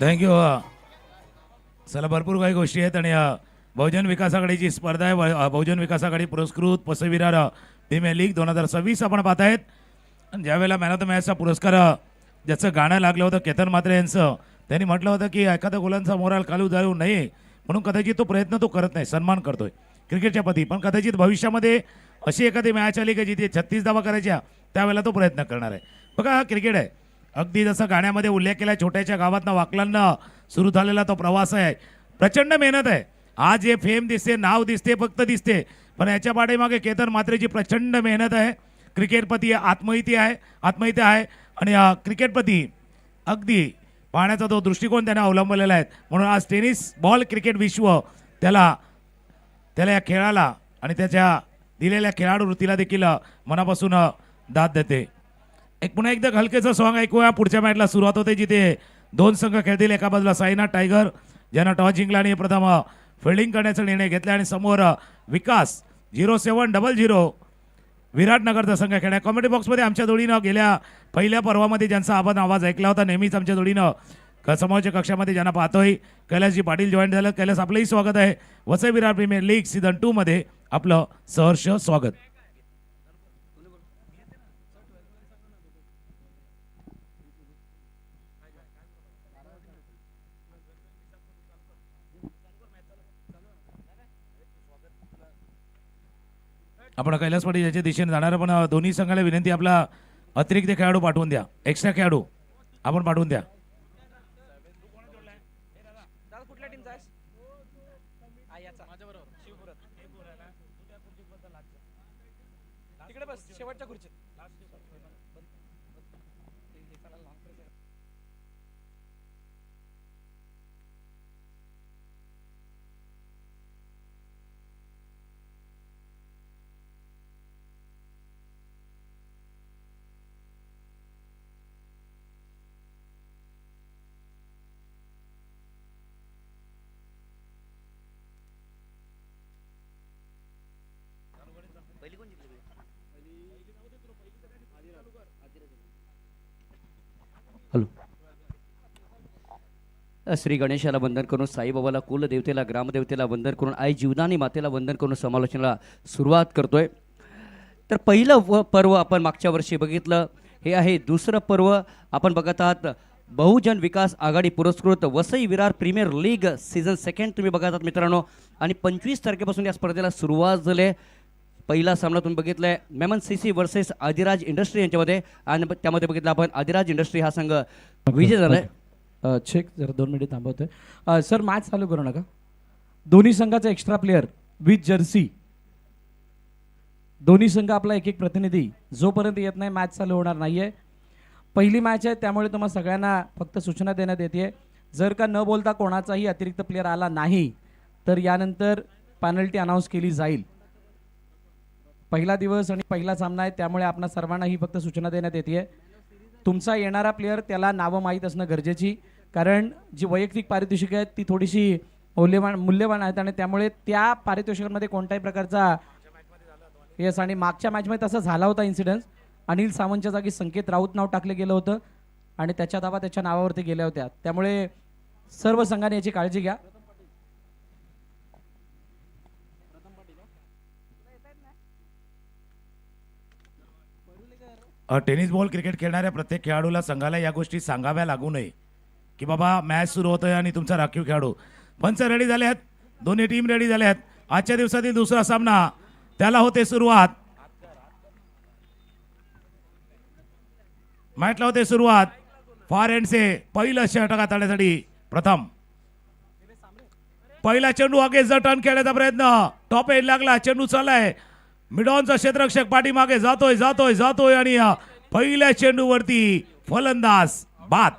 Thank you. चला भरपूर काही गोष्टी आहेत आणि बहुजन विकास आघाडीची स्पर्धा आहे. बहुजन विकास आघाडी पुरस्कृत पसविरार प्रीमियर लीग 2026 आपण पाहत आहेत. आणि ज्यावेळेला मॅन ऑफ द मॅचचा पुरस्कार ज्याचं गाणं लागलं होतं केतन म्हात्रे यांचं, त्यांनी म्हटलं होतं की एखाद्या गोलांचा मोराल खालू जाऊ नये म्हणून कदाचित तो प्रयत्न तो करत नाही, सन्मान करतोय क्रिकेटच्या प्रती. पण कदाचित भविष्यामध्ये अशी एखादी मॅच आली की जिथे 36 धावा करायच्या त्यावेळेला तो प्रयत्न करणार आहे. बघा हा क्रिकेट आहे. अगदी जसं गाण्यामध्ये उल्लेख केला, छोट्याच्या गावातनं वाकलांना सुरू झालेला तो प्रवास आहे. प्रचंड मेहनत आहे. आज हे फेम दिसते, नाव दिसते, फक्त दिसते, पण याच्या पाठीमागे केतन म्हात्रेची प्रचंड मेहनत आहे. क्रिकेटप्रती आत्महत्या आहे आणि क्रिकेटप्रती अगदी पाहण्याचा तो दृष्टिकोन त्याने अवलंबलेला आहे. म्हणून आज टेनिस बॉल क्रिकेट विश्व त्याला या खेळाला आणि त्याच्या दिलेल्या खेळाडू वृत्तीला देखील मनापासून दाद देते. पुन्हा एकदा हलकेचं सॉंग ऐकूया. पुढच्या मॅचला सुरुवात होते जिथे दोन संघ खेळतील. एका बाजूला साईनाथ टायगर ज्यानं टॉस जिंकला आणि प्रथम फिल्डिंग करण्याचा निर्णय घेतला आणि समोर विकास 0700 विराटनगरचा संघ खेळला. कॉमेंट्री बॉक्समध्ये आमच्या जोडीनं गेल्या पहिल्या पर्वामध्ये ज्यांचा आपण आवाज ऐकला होता, नेहमीच आमच्या जोडीनं समोरच्या कक्षामध्ये ज्यांना पाहतोय कैलासजी पाटील जॉईन झालं. कैलास आपलंही स्वागत आहे. Vasai Virar premier league season 2 मध्ये आपलं सहर्ष स्वागत. आपण कैलास पाटील याच्या दिशेने जाणार, पण दोन्ही संघाला विनंती आपला अतिरिक्त खेळाडू पाठवून द्या. एक्स्ट्रा खेळाडू आपण पाठवून द्या. हॅलो. श्री गणेशाला वंदन करून, साईबाबाला, कुलदेवतेला, ग्रामदेवतेला वंदन करून, आई जीवदानी मातेला वंदन करून समालोचनाला सुरुवात करतोय. तर पहिलं पर्व आपण मागच्या वर्षी बघितलं, हे आहे दुसरं पर्व. आपण बघत आहात बहुजन विकास आघाडी पुरस्कृत Vasai Virar premier league season 2 तुम्ही बघत आहात मित्रांनो. आणि 25 तारखेपासून या स्पर्धेला सुरुवात झाली आहे. पहिला सामना तुम्ही बघितला आहे Memon CC versus Adiraj industry यांच्यामध्ये, आणि त्यामध्ये बघितलं आपण आदिराज इंडस्ट्री हा संघ विजय झाला आहे. चेक जरा 2 मिनिट थांबवतोय सर. मॅच चालू करू नका. दोन्ही संघाचा एक्स्ट्रा प्लेअर विथ जर्सी. दोन्ही संघ आपला एक एक प्रतिनिधी जोपर्यंत येत नाही मॅच चालू होणार नाहीये. पहिली मॅच आहे त्यामुळे तुम्हाला सगळ्यांना फक्त सूचना देण्यात येते. जर का न बोलता कोणाचाही अतिरिक्त प्लेअर आला नाही तर यानंतर पेनल्टी अनाऊन्स केली जाईल. पहिला दिवस आणि पहिला सामना आहे त्यामुळे आपणा सर्वांना ही फक्त सूचना देण्यात येते. तुमचा येणारा प्लेअर त्याला नावं माहीत असणं गरजेची, कारण जी वैयक्तिक पारितोषिकं आहेत ती थोडीशी मूल्यवान आहेत आणि त्यामुळे त्या पारितोषिकांमध्ये कोणत्याही प्रकारचा येस. आणि मागच्या मॅचमध्ये तसा झाला होता इन्सिडन्स. अनिल सावंतच्या जागी संकेत राऊत नाव टाकलं गेलं होतं आणि त्याच्या धावा त्याच्या नावावरती गेल्या होत्या. त्यामुळे सर्व संघाने याची काळजी घ्या. टेनिस बॉल क्रिकेट खेळणाऱ्या प्रत्येक खेळाडूला संघाला या गोष्टी सांगाव्या लागू नये की बाबा मॅच सुरू होतोय आणि तुमचा राखीव खेळाडू. पंच रेडी झाले आहेत, दोन्ही टीम रेडी झाल्या आहेत. आजच्या दिवसातील दुसरा सामना त्याला होते सुरुवात. मॅचला होते सुरुवात. फार एंड से पहिलं षटक हाताळण्यासाठी प्रथम पहिला चेंडू अगेन्स्ट द टर्न खेळण्याचा प्रयत्न. टॉप एंड लागला, चेंडू चाललाय. मिडॉनचा क्षेत्ररक्षक पाठीमागे जातोय आणि पहिल्या चेंडूवरती फलंदाज बाद.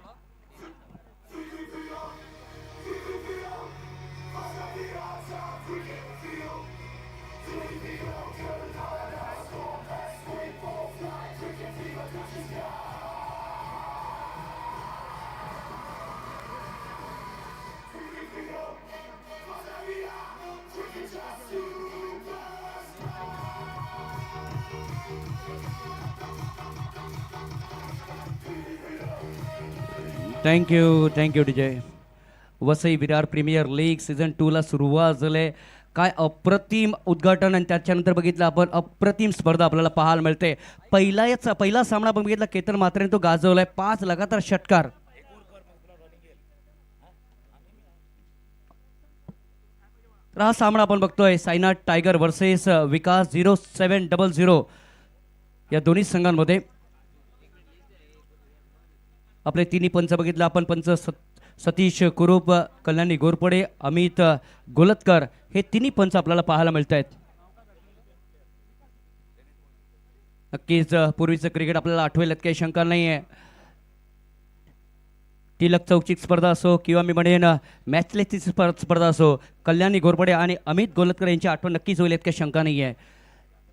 Thank you Vijay. Vasai Virar premier league season 2 ला सुरुवात झाले. काय अप्रतिम उद्घाटन आणि त्याच्यानंतर बघितलं आपण अप्रतिम स्पर्धा आपल्याला पाहायला मिळते. पहिला सामना आपण बघितला केतन म्हात्रेने तो गाजवलाय 5 लगातार षटकार. तर हा सामना आपण बघतोय साईनाथ टायगर वर्सेस विकास 0700 या दोन्ही संघांमध्ये. आपले तिन्ही पंच बघितलं आपण. पंच सतीश कुरूप, कल्याणी गोरपडे, अमित गोलतकर हे तिन्ही पंच आपल्याला पाहायला मिळत आहेत. नक्कीच पूर्वीचं क्रिकेट आपल्याला आठवेल यात काही शंका नाही आहे. तिलक चौचिक स्पर्धा असो किंवा मी म्हणेन मॅचलेसची स्पर्धा असो, कल्याणी गोरपडे आणि अमित गोलतकर यांची आठवण नक्कीच होईल यात काही शंका नाही आहे.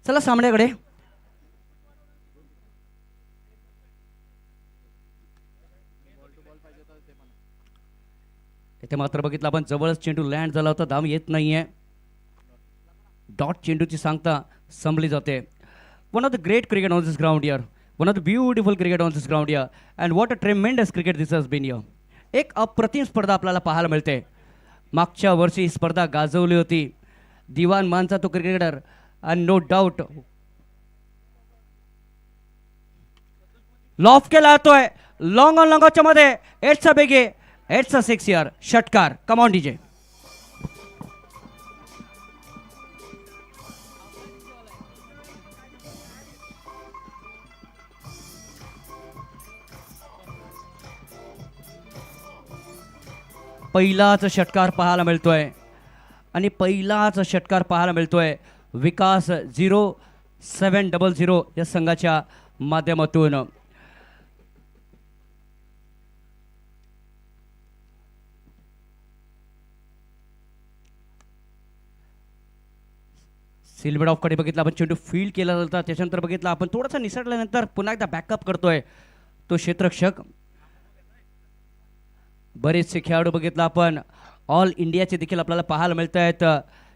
चला सामन्याकडे. इथे मात्र बघितलं आपण जवळच चेंडू लँड झाला होता, धाव येत नाहीये. डॉट चेंडूची सांगता संभली जाते. One of the great cricket on this ground here, one of the beautiful cricket on this ground here, and what a tremendous cricket this has been here. एक अप्रतिम स्पर्धा आपल्याला पाहायला मिळते. मागच्या वर्षी ही स्पर्धा गाजवली होती दिवान मानचा तो cricketer, and no doubt loft केला जातोय लॉंग ऑन लॉंगच्या मध्ये. एट्स अ बेगे, एट्स अ 6 इयर षटकार. Come on DJ. पहिलाच षटकार पाहायला मिळतोय आणि पहिलाच षटकार पाहायला मिळतोय विकास 0700 या संघाच्या माध्यमातून. सिल्वर ऑफकडे बघितलं आपण, चेंडू फील्ड केला जाता. त्याच्यानंतर बघितलं आपण थोडासा निसटल्यानंतर पुन्हा एकदा बॅकअप करतोय तो क्षेत्ररक्षक. बरेचसे खेळाडू बघितलं आपण ऑल इंडियाचे देखील आपल्याला पाहायला मिळत आहेत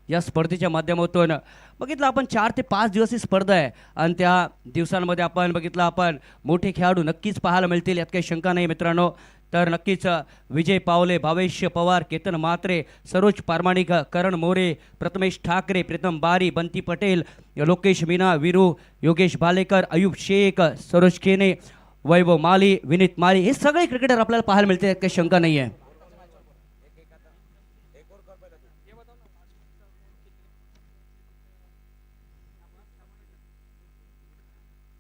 या स्पर्धेच्या माध्यमातून. बघितलं आपण 4 ते 5 दिवस ही स्पर्धा आहे आणि त्या दिवसांमध्ये आपण बघितलं आपण मोठे खेळाडू नक्कीच पाहायला मिळतील यात काही शंका नाही मित्रांनो. तर नक्कीच विजय पावले, भावेश पवार, केतन म्हात्रे, सरोज पारमाणिक, करण मोरे, प्रथमेश ठाकरे, प्रीतम बारी, बंटी पटेल, लोकेश मीना, वीरू, योगेश भालेकर, अयूब शेख, सरोज केने, वैभव माली, विनीत माली हे सगळे क्रिकेटर आपल्याला पाहायला मिळते यात काही शंका नाही आहे.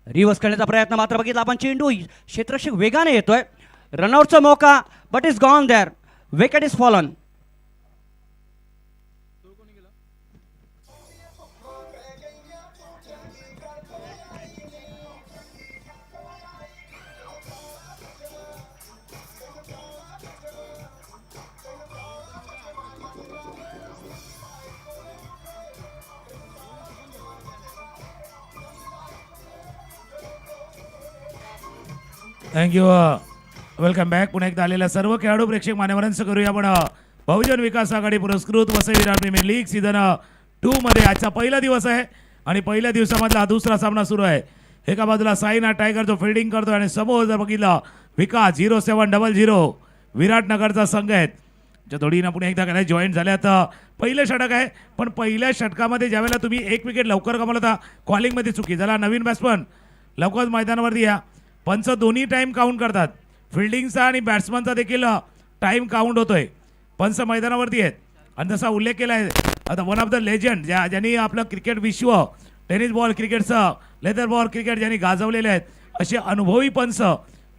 रिवर्स करण्याचा प्रयत्न मात्र बघितला आपण. चेंडू क्षेत्ररक्षक वेगाने येतोय. रनआउटचा मौका but is gone there. Wicket is fallen. Thank you. Welcome back. पुन्हा एकदा आलेल्या सर्व खेळाडू प्रेक्षक मान्यवरांचं करूया आपण बहुजन विकास आघाडी पुरस्कृत Vasai Virar premier league season 2 मध्ये आजचा पहिला दिवस आहे आणि पहिल्या दिवसामधला दुसरा सामना सुरू आहे. एका बाजूला साईनाथ टायगर जो फिल्डिंग करतो आणि समोर जर बघितलं विकास 0700 विराटनगरचा संघ आहे. ज्या जोडीनं पुणे एकदा काय जॉईन झाल्यात. पहिलं षटक आहे पण पहिल्या षटकामध्ये ज्यावेळेला तुम्ही एक विकेट लवकर कमवला होता कॉलिंगमध्ये चुकी झाला. नवीन बॅट्समन लवकरच मैदानावरती या. पंच दोन्ही टाइम काउंट करतात, फिल्डिंगचा आणि बॅट्समनचा देखील टाइम काउंट होतोय. पंच मैदानावरती आहेत आणि जसा उल्लेख केला आहे आता वन ऑफ द लेजंड ज्यांनी आपलं क्रिकेट विश्व टेनिस बॉल क्रिकेटचं लेदर बॉल क्रिकेट ज्यांनी गाजवलेले आहेत असे अनुभवी पंच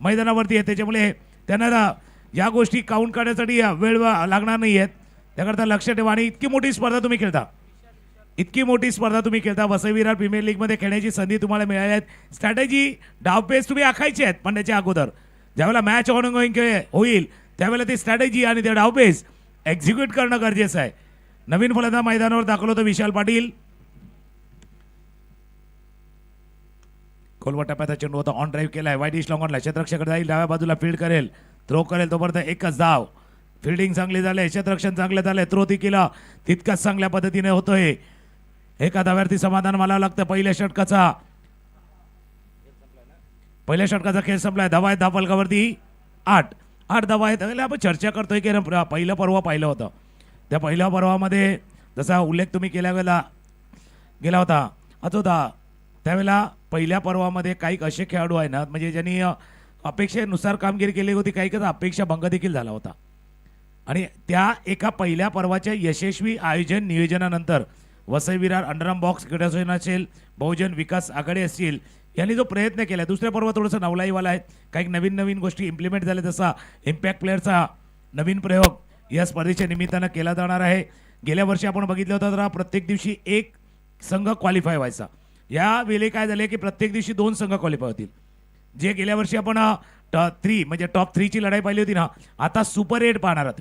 मैदानावरती आहेत. त्याच्यामुळे त्यांना या गोष्टी काउंट करण्यासाठी वेळ लागणार नाही आहेत. त्याकरता लक्ष ठेवा. आणि इतकी मोठी स्पर्धा तुम्ही खेळता वसई विरार प्रीमियर लीगमध्ये खेळण्याची संधी तुम्हाला मिळाली आहे. स्ट्रॅटेजी डावपेच तुम्ही आखायचे आहेत पण त्याच्या अगोदर ज्यावेळेला मॅच ऑनगोईंग होईल त्यावेळेला ती स्ट्रॅटेजी आणि ते डावपेच एक्झिक्यूट करणं गरजेचं आहे. नवीन फलंदाज मैदानावर दाखल होतं विशाल पाटील. खोलवर टप्प्याचा चेंडू होता, ऑन ड्राईव्ह केलाय, वाईट इश लॉंगॉनला, क्षेत्ररक्षक जाईल, डाव्या बाजूला फील्ड करेल, थ्रो करेल, तोपर्यंत एकच धाव. फिल्डिंग चांगली झाले, क्षेत्ररक्षण चांगले झाले, थ्रो ती केला तितकाच चांगल्या पद्धतीने होतोय. एका धाव्यावरती समाधान मला लागतं. पहिल्या षटकाचा खेळ संपलाय. धावा आहेत धाव फलकावरती 8. 8 धावा आहेत. त्यावेळेला आपण चर्चा करतोय की पहिलं पर्व पाहिलं होतं. त्या पहिल्या पर्वामध्ये जसा उल्लेख तुम्ही केला गेला होता होता त्यावेळेला पहिल्या पर्वामध्ये काही असे खेळाडू आहे ना, म्हणजे ज्यांनी अपेक्षेनुसार कामगिरी केली होती, काही अपेक्षा भंग देखील झाला होता. आणि त्या एका पहिल्या पर्वाच्या यशस्वी आयोजन नियोजनानंतर वसई विरार अंडरआर्म बॉक्स क्रीडा असोसिएशन असेल, बहुजन विकास आघाडी असतील, यांनी जो प्रयत्न केला, दुसऱ्या पर्व थोडंसं नवलाईवाला आहे. काही नवीन नवीन गोष्टी इम्प्लिमेंट झाल्या, जसा इम्पॅक्ट प्लेअरचा नवीन प्रयोग या स्पर्धेच्या निमित्तानं केला जाणार आहे. गेल्या वर्षी आपण बघितलं होतं तर प्रत्येक दिवशी एक संघ क्वालिफाय व्हायचा. यावेळी काय झाले की प्रत्येक दिवशी 2 संघ क्वालिफाय होतील. जे गेल्या वर्षी आपण टॉप 3 म्हणजे टॉप 3 ची लढाई पाहिली होती ना, आता सुपर 8 पाहणार आहात.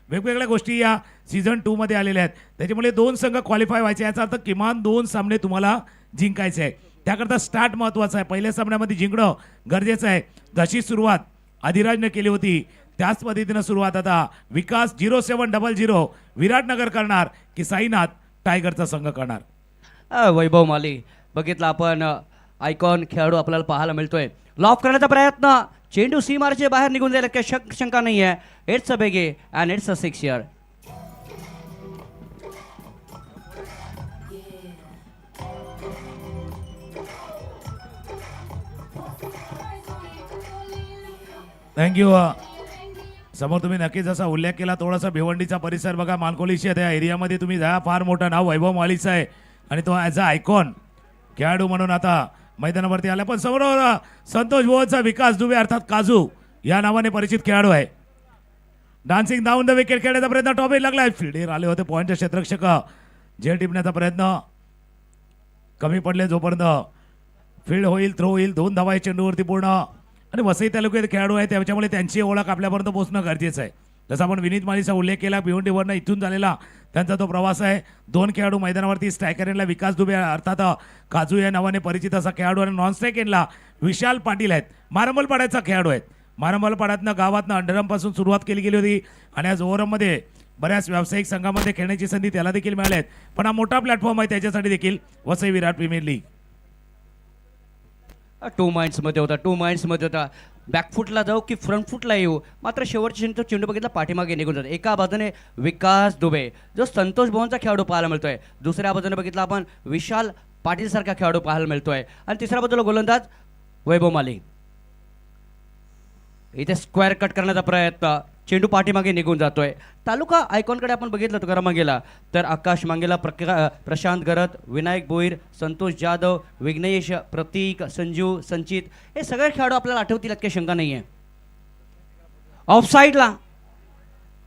वेगवेगळ्या गोष्टी या सीझन 2 मध्ये आलेल्या आहेत. त्याच्यामुळे 2 संघ क्वालिफाय व्हायचे, याचा अर्थ किमान 2 सामने तुम्हाला जिंकायचे आहे. त्याकरता स्टार्ट महत्त्वाचा आहे. पहिल्या सामन्यामध्ये जिंकणं गरजेचं आहे. जशी सुरुवात अधिराजने केली होती त्याच पद्धतीनं सुरुवात आता विकास 0700 विराटनगर करणार की साईनाथ टायगरचा संघ करणार. वैभव माली बघितलं आपण आयकॉन खेळाडू आपल्याला पाहायला मिळतोय. लॉफ करण्याचा प्रयत्न, चेंडू सीमारेचे बाहेर निघून जायला काही शंका नाही आहे. It's a biggie and it's a 6 yard. Thank you. समोर तुम्ही नक्कीच जसा उल्लेख केला, थोडासा भिवंडीचा परिसर बघा, मालकोलीशी त्या एरियामध्ये तुम्ही जा. फार मोठं नाव वैभव मालीचं आहे आणि तो ॲज अ आयकॉन खेळाडू म्हणून आता मैदानावरती आला. पण समोर संतोष भोवनचा विकास दुबे अर्थात काजू या नावाने परिचित खेळाडू आहे. डान्सिंग डाऊन द विकेट खेळण्याचा प्रयत्न, टॉप एज लागला. फिल्डर आले होते, पॉईंटचे क्षेत्ररक्षक झेल टिपण्याचा प्रयत्न कमी पडले. जोपर्यंत फील्ड होईल, थ्रो होईल. 2 धावा आहे चेंडूवरती पूर्ण. आणि वसई तालुक्यात खेळाडू आहे, त्याच्यामुळे त्यांची ओळख आपल्यापर्यंत पोहोचणं गरजेचं आहे. जसं आपण विनीत मालीचा उल्लेख केला, भिवंडीवरनं इथून झालेला त्यांचा तो प्रवास आहे. 2 खेळाडू मैदानावरती, स्ट्रायकर एंडला विकास दुबे अर्थात काजू या नावाने परिचित असा खेळाडू, आणि नॉन स्ट्राईक एंडला विशाल पाटील आहेत. मारंबलपाड्याचा खेळाडू आहेत. मारंबलपाड्यातनं गावातनं अंडरमपासून सुरुवात केली गेली होती आणि आज ओव्हरमध्ये बऱ्याच व्यावसायिक संघामध्ये खेळण्याची संधी त्याला देखील मिळाली आहे. पण हा मोठा प्लॅटफॉर्म आहे त्याच्यासाठी देखील वसई विराट प्रीमियर लीग. 2 माइंड्समध्ये होता. बॅकफुटला जाऊ की फ्रंट फुटला येऊ, मात्र शेवटच्या चेंडू बघितला पाठीमागे निघून जातो. एका बाजूने विकास दुबे जो संतोष भवनचा खेळाडू पाहायला मिळतोय, दुसऱ्या बाजूने बघितला आपण विशाल पाटील सारखा खेळाडू पाहायला मिळतोय, आणि तिसऱ्या बाजूला गोलंदाज वैभव माली. इथे स्क्वेअर कट करण्याचा प्रयत्न, चेंडू पाठीमागे निघून जातोय. तालुका आयकॉनकडे आपण बघितलं तुकाराम मांगेला तर आकाश मांगेला, प्रशांत गरत, विनायक भोईर, संतोष जाधव, विघ्नेश, प्रतीक, संजू, संचित हे सगळे खेळाडू आपल्याला आठवतील, काही शंका नाही आहे. ऑफसाईडला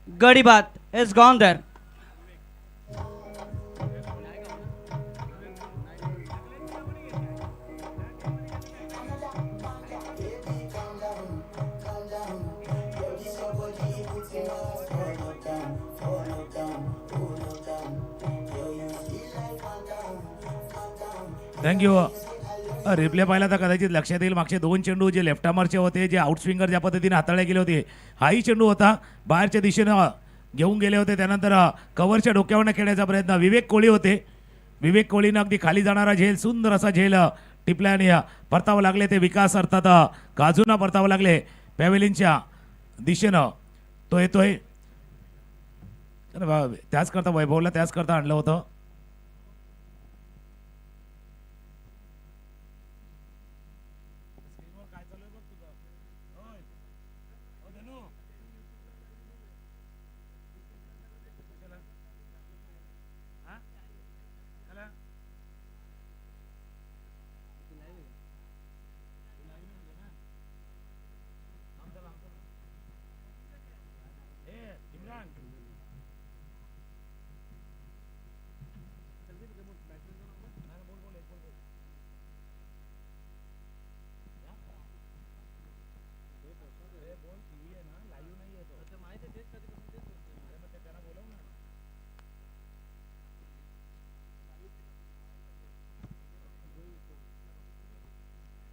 गडी बाद is gone there. Thank you. Replay पाहिला तर कदाचित लक्षात येईल, मागचे 2 चेंडू जे लेफ्ट आर्मरचे होते, जे आउट स्विंगर ज्या पद्धतीने हाताळले गेले होते, हाही चेंडू होता बाहेरच्या दिशेनं घेऊन गेले होते. त्यानंतर कव्हरच्या डोक्यावरनं खेळण्याचा प्रयत्न, विवेक कोळी होते. विवेक कोळीनं अगदी खाली जाणारा झेल, सुंदर असा झेल टिपला आणि परतावं लागले. ते विकास अर्थात काजूंना परतावं लागले पॅव्हेलियनच्या दिशेनं. तो येतोय त्याच करता वैभवला त्याच करता आणलं होतं.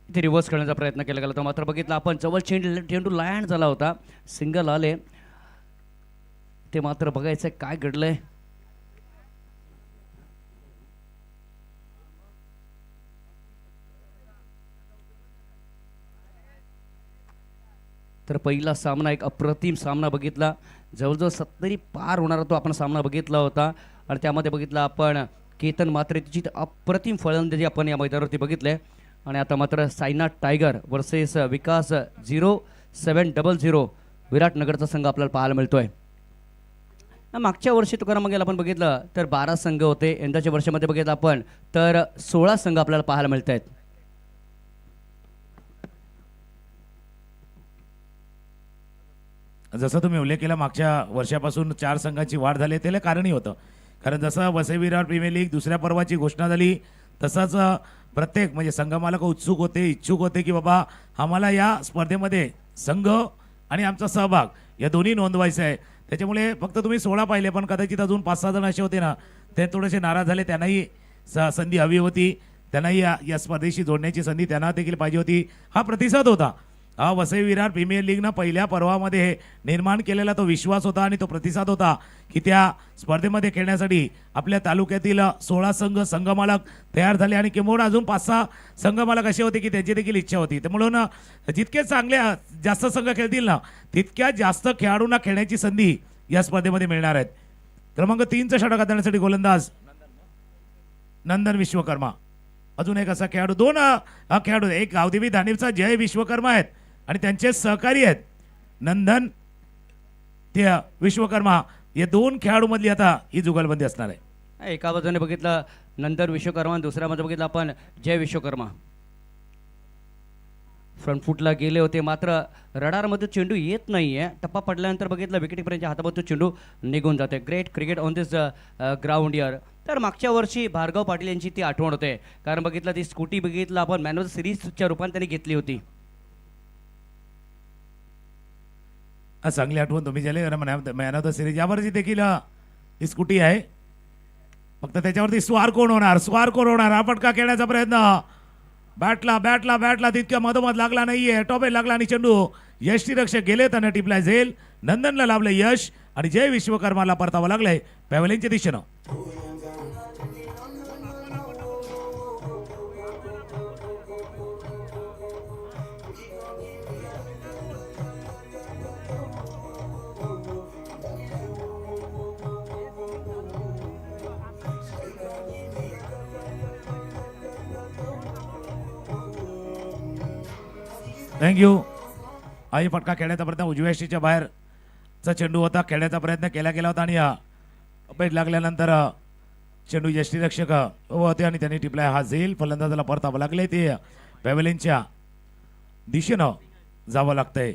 इथे रिव्हर्स करण्याचा प्रयत्न केला गेला होता, मात्र बघितलं आपण जवळ चेंडू लँड झाला होता, सिंगल आले. ते मात्र बघायचं काय घडलंय. तर पहिला सामना एक अप्रतिम सामना बघितला, जवळजवळ 70 पार होणारा तो आपण सामना बघितला होता आणि त्यामध्ये बघितला आपण केतन मात्रे तिची अप्रतिम फलंदाजी आपण या मैदानावरती बघितले. आणि आता मात्र सायनाथ टायगर वर्सेस विकास 0700 विराटनगरचा संघ आपल्याला पाहायला मिळतोय. मागच्या वर्षी तुकाराम मागेल आपण बघितलं तर 12 संघ होते, यंदाच्या वर्षामध्ये बघितलं आपण तर 16 संघ आपल्याला पाहायला मिळत आहेत. जसं तुम्ही उल्लेख केला मागच्या वर्षापासून 4 संघांची वाढ झाली त्याला कारणही होतं. कारण जसं वसई विरार प्रीमियर लीग दुसऱ्या पर्वाची घोषणा झाली तसंच प्रत्येक म्हणजे संघ मालक उत्सुक होते, इच्छुक होते की बाबा आम्हाला या स्पर्धेमध्ये संघ आणि आमचा सहभाग या दोन्ही नोंदवायचं आहे. त्याच्यामुळे फक्त तुम्ही 16 पाहिले, पण कदाचित अजून 5-6 जण असे होते ना ते थोडेसे नाराज झाले. त्यांनाही संधी हवी होती, त्यांनाही या स्पर्धेशी जोडण्याची संधी त्यांना देखील पाहिजे होती. हा प्रतिसाद होता, हा वसई विरार प्रीमियर लीगनं पहिल्या पर्वामध्ये निर्माण केलेला तो विश्वास होता आणि तो प्रतिसाद होता की त्या स्पर्धेमध्ये खेळण्यासाठी आपल्या तालुक्यातील 16 संघमालक तयार झाले आणि किंबहुना अजून 5-6 संघमालक असे होते की त्यांची देखील इच्छा होती. तर म्हणून जितके चांगले जास्त संघ खेळतील ना तितक्या जास्त खेळाडूंना खेळण्याची संधी या स्पर्धेमध्ये मिळणार आहेत. क्रमांक 3चा षटक हाताळण्यासाठी गोलंदाज नंदन विश्वकर्मा. अजून एक असा खेळाडू, 2 खेळाडू, एक गावदेवी धानेरचा जय विश्वकर्मा आहेत आणि त्यांचे सहकारी आहेत नंदन ते विश्वकर्मा. या 2 खेळाडूमधली आता ही जुगलबंदी असणार आहे. एका बाजूने बघितलं नंदन विश्वकर्मा आणि दुसऱ्या बाजूने बघितलं आपण जय विश्वकर्मा. फ्रंट फुटला गेले होते, मात्र रडारमध्ये चेंडू येत नाहीये. टप्पा पडल्यानंतर बघितलं विकेटकीपरच्या हातामध्ये तो चेंडू निघून जाते. Great cricket on this ground year. तर मागच्या वर्षी भार्गव पाटील यांची ती आठवण होते, कारण बघितलं ती स्कूटी बघितलं आपण मॅन ऑफ द सिरीजच्या रूपाने त्यांनी घेतली होती. चांगली आठवण तुम्ही ज्याला मॅन ऑफ द सिरीज यावरची देखील ही स्कूटी आहे. फक्त त्याच्यावरती स्वार कोण होणार हा फटका खेळण्याचा प्रयत्न बॅटला तितक्या मधोमध लागला नाहीये, टॉपे लागला आणि चेंडू यष्टीरक्षक गेले त्यांना टिपलाय झेल. नंदनला लाभलं यश आणि जय विश्वकर्माला परतावं लागलंय पॅव्हलियनच्या दिशेनं. थँक्यू. आई फटका खेळण्याचा प्रयत्न उजव्या यष्टीच्या बाहेरचा चेंडू होता, खेळण्याचा प्रयत्न केला होता आणि अपडेट लागल्यानंतर चेंडू यष्टीरक्षक होते आणि त्यांनी टिपलाय हा झेल. फलंदाजाला परतावं लागले, ते पॅव्हलियनच्या दिशेनं जावं लागतंय.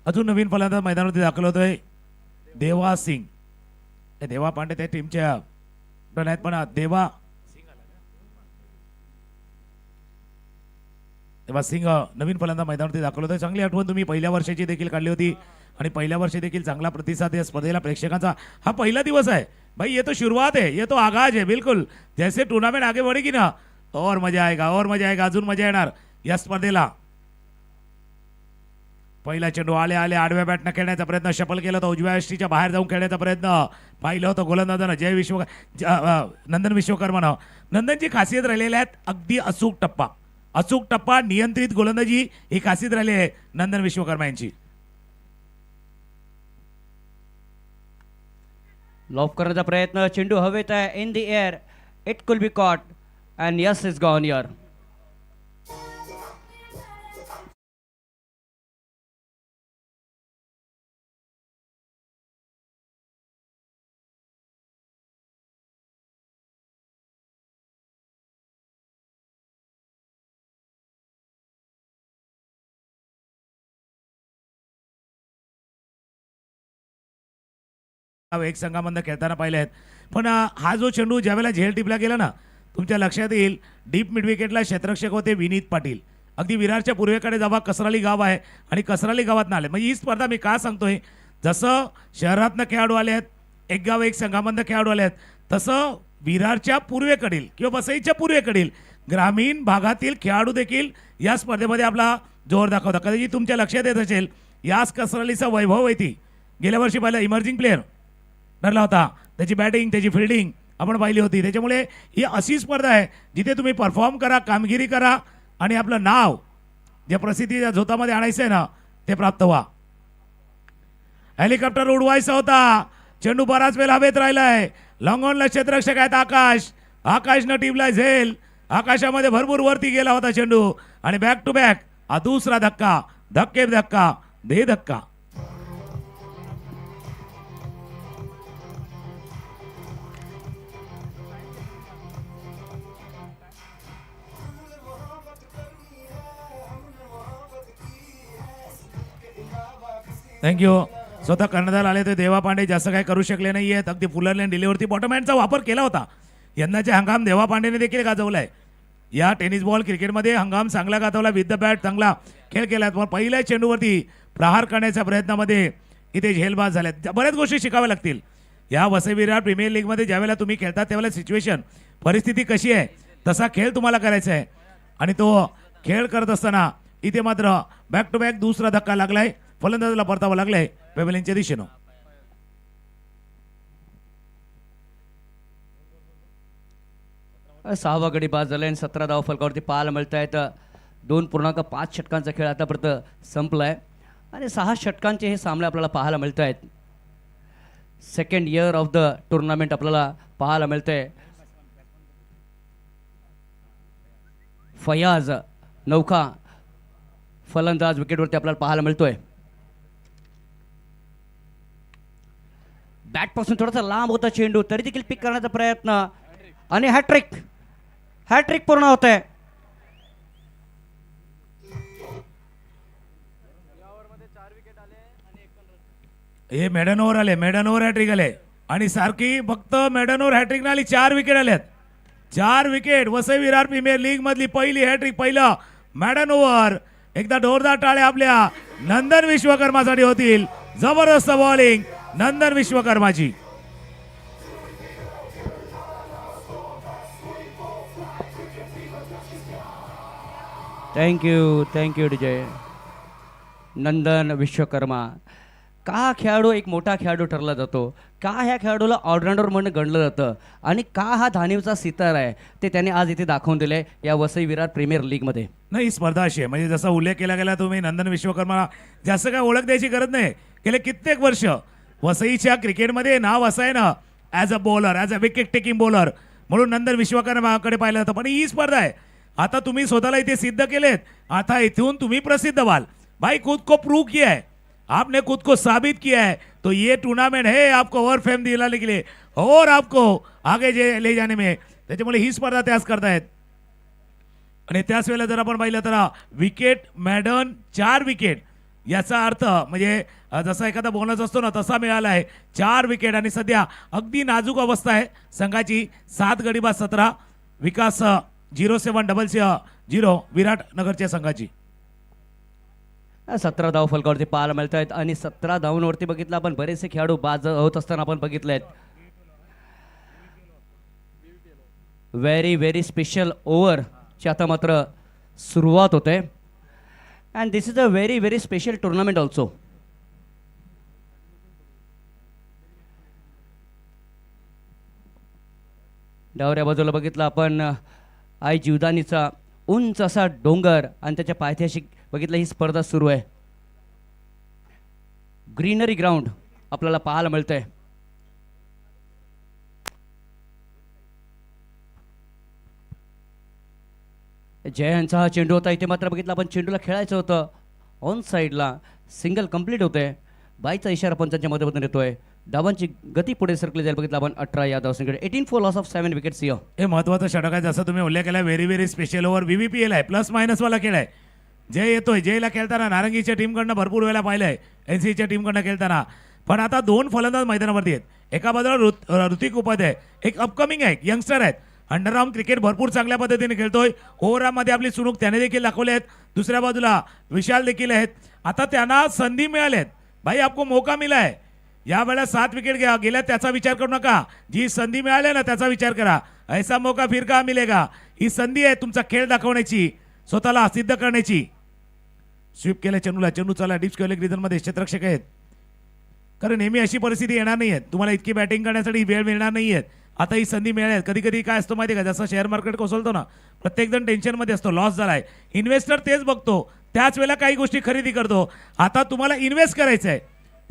अजून नवीन फलंदाज मैदानावरती दाखल होतोय देवा सिंग. देवा पांडे त्या टीमच्या आहेत, पण देवा सिंग नवीन फलंदाज मैदानावरती दाखल होतोय. चांगली आठवण तुम्ही पहिल्या वर्षाची देखील काढली होती आणि पहिल्या वर्षी देखील चांगला प्रतिसाद या स्पर्धेला प्रेक्षकांचा. हा पहिला दिवस आहे भाई, ये तो शुरुआत है, ये तो आगाज है. बिल्कुल जैसे टूर्नामेंट आगे बढ़ेगी ना और मजा आएगा. अजून मजा येणार या स्पर्धेला. पहिला चेंडू आले आडव्या बॅटनं खेळण्याचा प्रयत्न, शफल केला होता उजव्या यष्टीच्या बाहेर जाऊन खेळण्याचा प्रयत्न पाहिलं होतं गोलंदाजानं नंदन विश्वकर्मानं. नंदनची खासियत राहिलेल्या आहेत अगदी अचूक टप्पा नियंत्रित गोलंदाजी ही खासियत राहिली आहे नंदन विश्वकर्मा यांची. लॉफ करण्याचा प्रयत्न, चेंडू हवेत आहे, in the air, it could be caught and yes is gone यर. एक संघामधनं खेळताना पाहिले आहेत, पण हा जो चेंडू ज्यावेळेला झेल टिपला गेला ना तुमच्या लक्षात येईल डीप मिड विकेटला क्षेत्ररक्षक होते विनीत पाटील. अगदी विरारच्या पूर्वेकडे जेव्हा कसराली गाव आहे आणि कसराली गावात आले. म्हणजे ही स्पर्धा मी का सांगतोय, जसं शहरातनं खेळाडू आले आहेत, एक गाव एक संघामधनं खेळाडू आले आहेत, तसं विरारच्या पूर्वेकडील किंवा वसईच्या पूर्वेकडील ग्रामीण भागातील खेळाडू देखील या स्पर्धेमध्ये आपला जोर दाखवतात. कदाचित तुमच्या लक्षात येत असेल याच कसरालीचा वैभव आहे ती. गेल्या वर्षी पहिला इमर्जिंग प्लेअर ठरला होता, त्याची बॅटिंग त्याची फिल्डिंग आपण पाहिली होती. त्याच्यामुळे ही अशी स्पर्धा आहे जिथे तुम्ही परफॉर्म करा, कामगिरी करा आणि आपलं नाव जे प्रसिद्धीच्या झोतामध्ये आणायचं आहे ना ते प्राप्त व्हा. हेलिकॉप्टर उडवायचा होता, चेंडू बराच वेळ हवेत राहिलाय. लॉंग ऑनला क्षेत्ररक्षक आहेत आकाश. आकाशनं टीमला झेल. आकाशामध्ये भरपूर वरती गेला होता चेंडू आणि बॅक टू बॅक हा दुसरा धक्का, धक्के धक्का दे धक्का. थँक्यू. स्वतः कर्णधार आले ते देवा पांडे जास्त काही करू शकले नाहीयेत. अगदी फुलरले डिलिव्हरती बॉटम हँडचा वापर केला होता. यंदाचे हंगाम देवा पांडेने देखील गाजवलाय. या टेनिस बॉल क्रिकेटमध्ये हंगाम चांगला गाजवला. विथ द बॅट चांगला खेळ केला. पण पहिल्या चेंडूवरती प्रहार करण्याच्या प्रयत्नामध्ये इथे झेलबाज झाल्यात. बऱ्याच गोष्टी शिकाव्या लागतील. या वसई विरार प्रीमियर लीगमध्ये ज्यावेळेला तुम्ही खेळता त्यावेळेला सिच्युएशन परिस्थिती कशी आहे तसा खेळ तुम्हाला करायचा आहे. आणि तो खेळ करत असताना इथे मात्र बॅक टू बॅक दुसरा धक्का लागलाय. फलंदाजाला परतावं लागलंय पेव्हलियनच्या दिशेनं. सहावा गडी बाद झाला आणि 17 धावा फलकावरती पाहायला मिळत आहेत. 2.5 षटकांचा खेळ आतापर्यंत संपलाय आणि 6 षटकांचे हे सामने आपल्याला पाहायला मिळत आहेत. Second year of the tournament आपल्याला पाहायला मिळतंय. फयाज नौखा फलंदाज विकेटवरती आपल्याला पाहायला मिळतोय. बॅटपासून थोडासा लांब होता चेंडू तरी देखील पिक करण्याचा प्रयत्न आणि हॅट्रिक पूर्ण होत आहे. हे मेडन ओव्हर आले, मेडन ओव्हर हॅट्रिक आले आणि सारखी फक्त मेडन ओव्हर हॅट्रिक आली. 4 विकेट आल्यात. 4 wicket. Vasai Virar premier league मधली पहिली हॅट्रिक, पहिलं मेडन ओव्हर. एकदा जोरदार टाळ्या आपल्या नंदन विश्वकर्मासाठी होतील. जबरदस्त बॉलिंग नंदन विश्वकर्माची. थँक्यू विजय. नंदन विश्वकर्मा का हा खेळाडू एक मोठा खेळाडू ठरला जातो, का ह्या खेळाडूला ऑलराऊंडर म्हणून गणलं जातं आणि का हा धानीवचा सितार आहे ते त्याने आज इथे दाखवून दिले या वसई विरार प्रीमियर लीगमध्ये. नाही, ही स्पर्धा अशी आहे म्हणजे जसा उल्लेख केला गेला तुम्ही नंदन विश्वकर्माला जास्त काय ओळख द्यायची गरज नाही. गेले कित्येक वर्ष वसईच्या क्रिकेटमध्ये नाव असं आहे ना as a bowler, as a wicket taking bowler म्हणून नंदन विश्वकर्माकडे पाहिलं जातं. पण ही स्पर्धा आहे. आता तुम्ही स्वतःला इथे सिद्ध केलेत. आता इथून तुम्ही प्रसिद्ध व्हाल. भाई खुद को प्रूव किया है, आपने खुद को साबित किया है. तो ये टूर्नामेंट है आपको और फेम दिलाने के लिए और आपको आगे ले जाने में. त्याच्यामुळे ही स्पर्धा त्याच करतायत. आणि त्याच वेळेला जर आपण पाहिलं तर विकेट मॅडन 4 विकेट याचा अर्थ म्हणजे जसा एखादा बोनस असतो ना तसा मिळाला आहे. 4 विकेट आणि सध्या अगदी नाजूक अवस्था आहे संघाची. 7 गडी बाद 17 विकास 0700 विराट नगरच्या संघाची. 17 धाव फलकावरती पाहायला मिळत आहेत आणि 17 धावांवरती बघितलं आपण बरेचसे खेळाडू बाद होत असताना आपण बघितले आहेत. व्हेरी स्पेशल ओव्हरची आता मात्र सुरुवात होते and this is a very special tournament also. डावऱ्या बाजूला बघितलं आपण आई जीवदानीचा उंच असा डोंगर आणि त्याच्या पायथ्याशी बघितलं ही स्पर्धा सुरू आहे. ग्रीनरी ग्राउंड आपल्याला पाहायला मिळतंय. जयांचा हा चेंडू होता. इथे मात्र बघितलं आपण चेंडूला खेळायचं होतं ऑन साईडला. सिंगल कंप्लीट होते. बाईचा इशारा पंचांच्या मध्येमधून येतोय. धावांची गती पुढे सरकली जाईल. बघितलं आपण 18 या धावसंख्येकडे 18 फॉर लॉस ऑफ 7 विकेट्स. हे महत्वाचं षटक आहे जसं तुम्ही उल्लेख केला. व्हेरी स्पेशल ओव्हर VVPL आहे. प्लस मायनस वाला खेळ आहे. जय येतोय. जयला खेळताना नारंगीच्या टीमकडनं भरपूर वेळा पाहिलंय NCच्या टीमकडनं खेळताना. पण आता 2 फलंदाज मैदानावरती आहेत. एका बाजूला ऋतिक उपाध्याय एक अपकमिंग आहे, यंगस्टर आहेत. अंडरआर्म क्रिकेट भरपूर चांगल्या पद्धतीने खेळतोय. ओव्हरआर्ममध्ये आपली चुणूक त्याने देखील दाखवले आहेत. दुसऱ्या बाजूला विशाल देखील आहेत. आता त्यांना संधी मिळाल्यात. भाई आपको मौका मिला है. या वेळेला 7 विकेट गेल्या त्याचा विचार करू नका. जी संधी मिळाली ना त्याचा विचार करा. ऐसा मौका फिर का मिलेगा. ही संधी आहे तुमचा खेळ दाखवण्याची, स्वतःला सिद्ध करण्याची. स्वीप केल्या चेंडूला. चेंडू चाला डीप स्क्वेअर रिजनमध्ये क्षेत्ररक्षक आहेत. कारण नेहमी अशी परिस्थिती येणार नाही आहे. तुम्हाला इतकी बॅटिंग करण्यासाठी वेळ मिळणार नाही आहे. आता ही संधी मिळाली. कधी कधी काय असतो माहिती आहे का, जसं शेअर मार्केट कोसळतो ना प्रत्येकजण टेन्शनमध्ये असतो. लॉस झालाय. इन्व्हेस्टर तेच बघतो. त्याच वेळेला काही गोष्टी खरेदी करतो. आता तुम्हाला इन्व्हेस्ट करायचं आहे.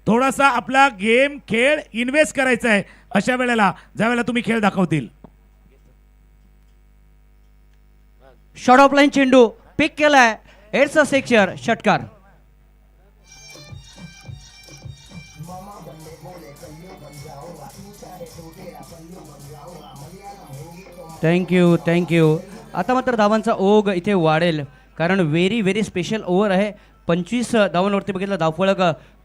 थोडासा आपला गेम खेळ इन्व्हेस्ट करायचा आहे अशा वेळेला, ज्या वेळेला तुम्ही खेळ दाखवतील. शॉर्ट ऑफ लाईन चेंडू पिक केलाय, इट्स अ सिक्सर, षटकार. थँक्यू. आता मात्र धावांचा ओघ इथे वाढेल, कारण व्हेरी स्पेशल ओव्हर आहे. 25 धावांवरती बघितलं धावफलक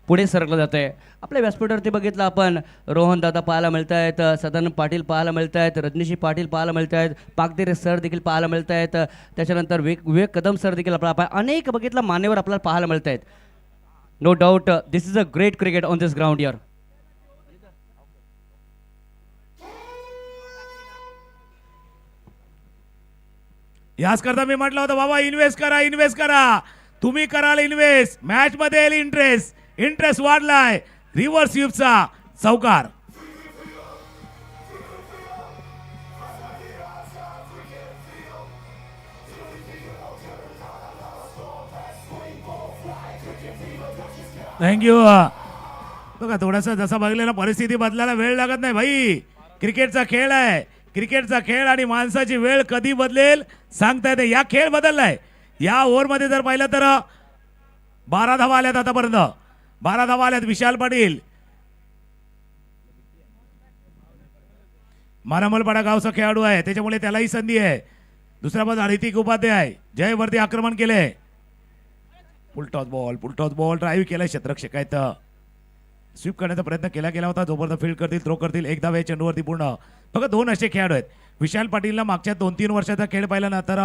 पुढे सरकलं जात आहे. आपल्या व्यासपीठावरती बघितलं आपण रोहन दादा पाहायला मिळत आहेत, सदानंद पाटील पाहायला मिळत आहेत, रजनीशी पाटील पाहायला मिळत आहेत, पागदेरे सर देखील पाहायला मिळत आहेत, त्याच्यानंतर विवेक कदम सर देखील आपल्याला अनेक बघितलं मान्यवर आपल्याला पाहायला मिळत आहेत. No doubt this is a great cricket on this ground यार. याच करता मी म्हटलं होतं बाबा इन्व्हेस्ट करा. तुम्ही कराल इन्व्हेस्ट, मॅच मध्ये येईल इंटरेस्ट वाढलाय. रिव्हर्स स्वीपचा चौकार. थँक्यू. बघा थोडासा जसा बघलेला परिस्थिती बदलायला वेळ लागत नाही भाई. क्रिकेटचा खेळ आहे, क्रिकेटचा खेळ आणि माणसाची वेळ कधी बदलेल सांगता येते. या खेळ बदललाय. या ओव्हरमध्ये जर पाहिलं तर 12 धावा आल्यात आतापर्यंत. 12 धावा आल्यात. विशाल पाटील मारामलपाडा गावचा खेळाडू आहे, त्याच्यामुळे त्यालाही संधी आहे. दुसऱ्या बाजूला ऋतिक उपाध्याय जयवरती आक्रमण केले. पुलटॉस बॉल ड्राईव्ह केलाय क्षेत्ररक्षक आहेत. स्वीप करण्याचा प्रयत्न केला होता. जोपर्यंत फील्ड करतील, थ्रो करतील, एक धाव चेंडूवरती पूर्ण. बघा 2 असे खेळाडू आहेत. विशाल पाटीलला मागच्या 2-3 वर्षाचा खेळ पाहिला ना, तर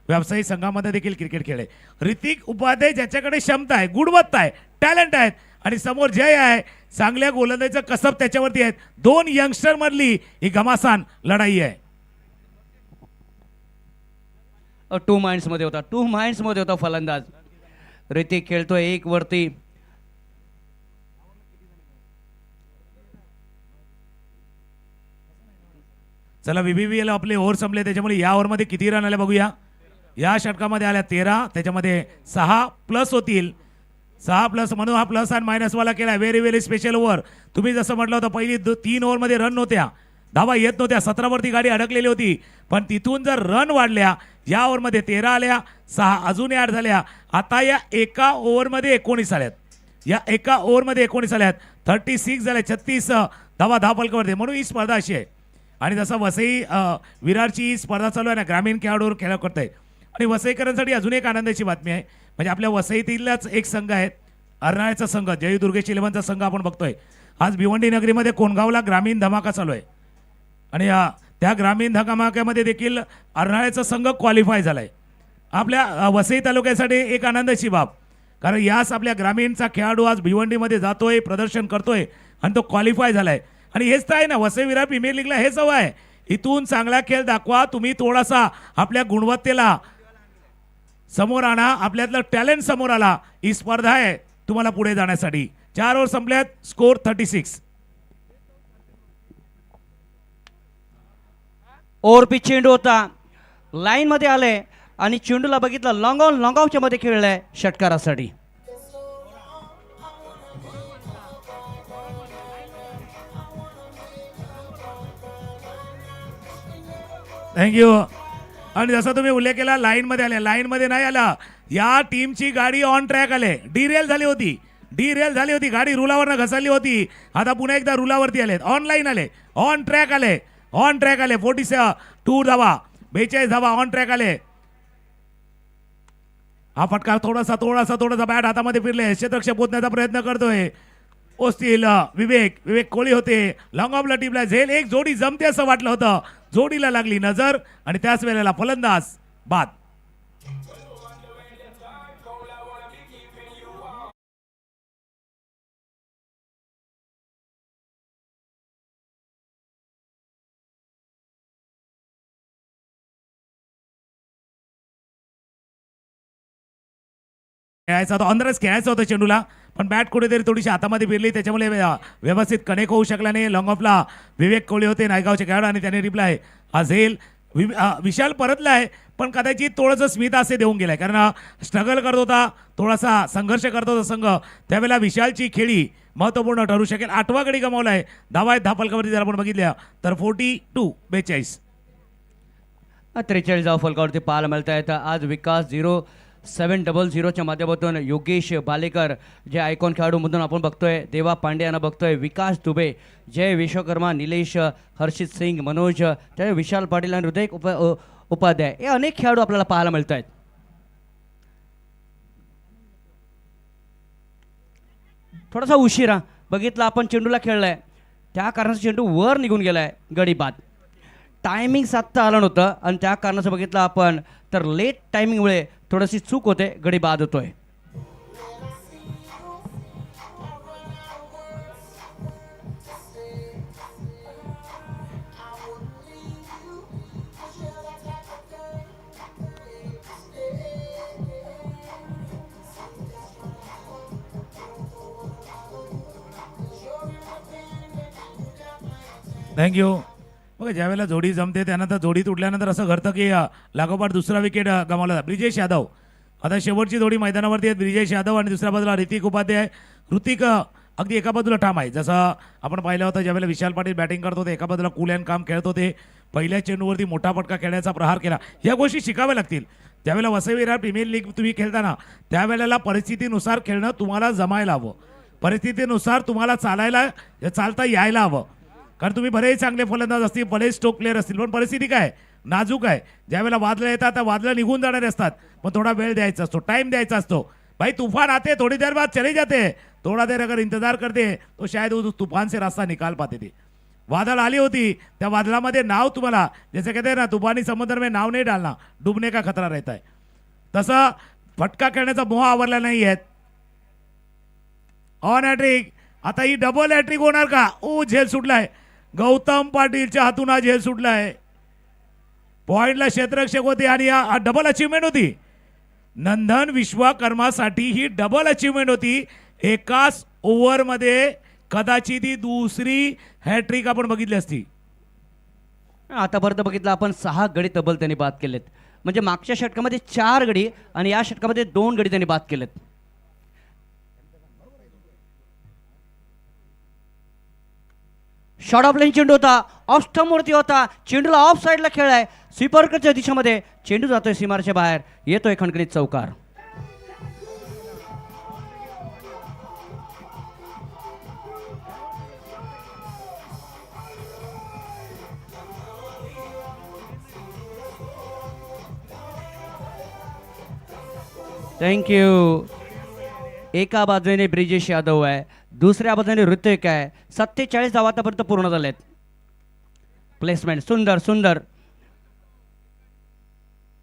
व्यावसायिक संघामध्ये देखील क्रिकेट खेळ आहे. ऋतिक उपाध्याय ज्याच्याकडे क्षमता आहे, गुणवत्ता आहे, टॅलेंट आहेत, आणि समोर जय आहे, चांगल्या गोलंदाजीचं कसब त्याच्यावरती आहेत. 2 यंगस्टर मधली ही घमासान लढाई आहे. 2 माइंड्स मध्ये होता फलंदाज. ऋतिक खेळतोय 1 वरती. चला VBBL आपले ओव्हर संपले, त्याच्यामुळे या ओव्हरमध्ये किती रन आले बघूया. या षटकामध्ये आल्या 13, त्याच्यामध्ये 6 प्लस होतील. 6 प्लस म्हणून हा प्लस आणि मायनस वाला केला. Very special over. तुम्ही जसं म्हटलं होतं पहिली 3 ओव्हरमध्ये रन नव्हत्या, धावा येत नव्हत्या, 17 वरती गाडी अडकलेली होती. पण तिथून जर रन वाढल्या, या ओव्हरमध्ये 13 आल्या, 6 अजून ॲड झाल्या. आता या एका ओव्हरमध्ये 19 आल्यात. 19 आल्यात. 36 झाल्या. 36 धावा धावफलकावरती. म्हणून ही स्पर्धा अशी आहे. आणि जसं वसई विरारची स्पर्धा चालू आहे ना, ग्रामीण खेळाडूवर खेळ करतोय. आणि वसईकरांसाठी अजून एक आनंदाची बातमी आहे. म्हणजे आपल्या वसईतीलच एक संघ आहे, अर्नाळ्याचा संघ, जय दुर्गेश 11चा संघ आपण बघतोय. आज भिवंडी नगरीमध्ये कोणगावला ग्रामीण धमाका चालू आहे. आणि त्या ग्रामीण धमाक्यामध्ये देखील अर्नाळ्याचा संघ क्वालिफाय झालाय. आपल्या वसई तालुक्यासाठी एक आनंदाची बाब, कारण याच आपल्या ग्रामीणचा खेळाडू आज भिवंडीमध्ये जातोय, प्रदर्शन करतोय आणि तो क्वालिफाय झालाय. आणि हेच तर आहे ना, वसई विरार प्रीमियर लीगला हेच हवं आहे. इथून चांगला खेळ दाखवा, तुम्ही थोडासा आपल्या गुणवत्तेला समोर आणा, आपल्यातलं टॅलेंट समोर आला. ही स्पर्धा आहे तुम्हाला पुढे जाण्यासाठी. 4 ओव्हर संपल्यात, स्कोर 36. ओव्हर पिच चेंडू होता, लाईन मध्ये आले आणि चेंडूला बघितलं लॉंग ऑफच्या मध्ये खेळलाय षटकारासाठी. थँक्यू. आणि जसा तुम्ही उल्लेख केला लाईनमध्ये आल्या, लाईनमध्ये नाही आला. या टीमची गाडी ऑन ट्रॅक आले, डिरेल झाली होती गाडी, रुलावरनं घसरली होती. आता पुन्हा एकदा रुलावरती आले, ऑनलाईन आले, ऑन ट्रॅक आले. 42 धावा, 42 धावा ऑन ट्रॅक आले. हा फटका थोडासा बॅट हातामध्ये फिरले, क्षेत्ररक्षक पोचण्याचा प्रयत्न करतोय. ओस्तील विवेक कोळी होते, लॉंग ऑफला टीमला झेल. एक जोडी जमते असं वाटलं होतं, जोडीला लागली नजर आणि त्याच वेळेला फलंदाज बाद. खेळायचा होता, ऑनरच खेळायचं होतं चेंडूला, पण बॅट कुठेतरी थोडीशी हातामध्ये फिरली, त्याच्यामुळे व्यवस्थित कनेक्ट होऊ शकला नाही. लॉंग ऑफला विवेक कोळी होते, नायगावचे खेळाडू, आणि त्याने रिप्लाय हा झेल. विशाल परतलाय, पण कदाचित थोडंसं स्मित असे देऊन गेलाय, कारण स्ट्रगल करत होता, थोडासा संघर्ष करत होता संघ, त्यावेळेला विशालची खेळी महत्त्वपूर्ण ठरू शकेल. 8वा गडी गमावलाय, धावा आहेत 10 फलकावरती जर आपण बघितल्या तर 42-42. 43 धावा फलकावरती पाहायला मिळत आहेत. आज विकास 0700च्या माध्यमातून योगेश बालेकर जे आयकॉन खेळाडूमधून आपण बघतोय, देवा पांडे यांना बघतोय, विकास दुबे, जय विश्वकर्मा, निलेश, हर्षित सिंग, मनोज, त्या विशाल पाटील आणि हृदय उपाध्याय, हे अनेक खेळाडू आपल्याला पाहायला मिळत आहेत. थोडासा उशिरा बघितला आपण, चेंडूला खेळलाय त्या कारणाचा चेंडू वर निघून गेलाय, गडी बाद. टायमिंग साधता आलं नव्हतं आणि त्या कारणाचं बघितलं आपण तर लेट टायमिंगमुळे थोडीशी चूक होते, गडी बाद होतोय. थँक्यू. बघा ज्यावेळेला जोडी जमते त्यानंतर जोडी तुटल्यानंतर असं घडतं की लागोपाठ दुसरा विकेट गमावला जातो. ब्रिजेश यादव आता शेवटची जोडी मैदानावरती आहेत, ब्रिजेश यादव आणि दुसऱ्या बाजूला ऋतिक उपाध्याय. ऋतिक अगदी एका बाजूला ठाम आहे, जसं आपण पाहिलं होतं ज्यावेळेला विशाल पाटील बॅटिंग करत होते, एका बाजूला कूल अँड काम खेळत होते, पहिल्या चेंडूवरती मोठा फटका खेळण्याचा प्रहार केला. या गोष्टी शिकाव्या लागतील. ज्यावेळेला वसई विरार प्रीमियर लीग तुम्ही खेळताना त्यावेळेला परिस्थितीनुसार खेळणं तुम्हाला जमायला हवं, परिस्थितीनुसार तुम्हाला चालता यायला हवं. कारण तुम्ही बरेच चांगले फलंदाज असतील, बरेच स्ट्रोक प्लेअर असतील, पण परिस्थिती काय नाजूक आहे. ज्यावेळेला वादळं येतात त्या वादळं निघून जाणारे असतात, पण थोडा वेळ द्यायचा असतो, टाइम द्यायचा असतो. भाई तूफान आते थोड़ी देर बाद चले जाते, थोड़ा देर अगर इंतजार करते तो शायद उस तूफान से रास्ता निकाल पाते थे. वादळ आली होती, त्या वादळामध्ये नाव तुम्हाला जैसे कहते हैं ना तूफानी समुद्र में नाव नहीं डालना, डूबने का खतरा रहता है, तसं फटका खेळण्याचा मोह आवरला नाही आहेत. ऑन हॅट्रिक, आता ही डबल हॅट्रिक होणार का? ओ झेल सुटलाय, गौतम पाटीलच्या हातून हा झेल सुटलाय. पॉइंटला क्षेत्ररक्षक होते आणि हा डबल अचीवमेंट होती. नंदन विश्वकर्मासाठी ही डबल अचीवमेंट होती. एकाच ओव्हरमध्ये कदाचित ही दुसरी हॅट्रिक आपण बघितली असती. आतापर्यंत बघितलं आपण 6 गडी तब्बल त्यांनी बाद केलेत, म्हणजे मागच्या षटकामध्ये 4 गडी आणि या षटकामध्ये 2 गडी त्यांनी बाद केलेत. शॉर्ट ऑफ लाईन चेंडू होता, ऑफ स्टंपवरती होता, चेंडूला ऑफ साईडला खेळलाय, स्वीपरच्या दिशेमध्ये चेंडू जातोय सीमारच्या बाहेर, येतोय खणखणीत चौकार. थँक्यू. एका बाजूने ब्रिजेश यादव आहे, दुसऱ्या बाजूने ऋतिक आहे. 47 धावा आतापर्यंत पूर्ण झालेत. प्लेसमेंट सुंदर सुंदर,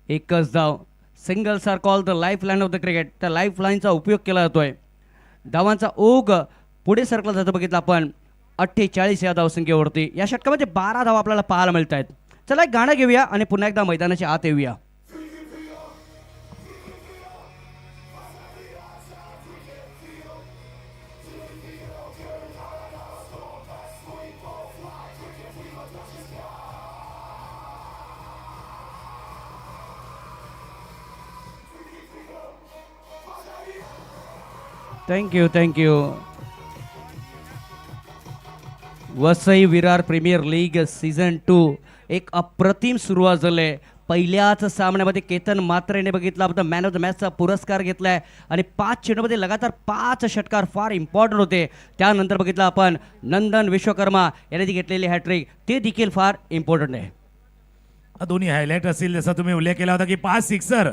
एकच धाव. Singles are call the lifeline of the cricket. त्या लाईफ लाईनचा उपयोग केला जातोय. धावांचा ओघ पुढे सरकला जातो. बघितलं आपण 48 या धावसंख्येवरती या षटकामध्ये 12 धावा आपल्याला पाहायला मिळत आहेत. चला एक गाणं घेऊया आणि पुन्हा एकदा मैदानाच्या आत येऊया. Thank you thank you. Vasai Virar premier league season 2 एक अप्रतिम सुरुवात झाली. पहिल्याच सामन्यामध्ये केतन मात्रेने बघितला आपण मॅन ऑफ द मॅचचा पुरस्कार घेतलाय आणि 5 चेंडूमध्ये लगातार 5 षटकार फार इम्पॉर्टंट होते. त्यानंतर बघितलं आपण नंदन विश्वकर्मा यांनी घेतलेली हॅट्रिक, ते देखील फार इम्पॉर्टंट आहे. दोन्ही हायलाईट असतील, जसा तुम्ही उल्लेख केला होता की 5 सिक्सर,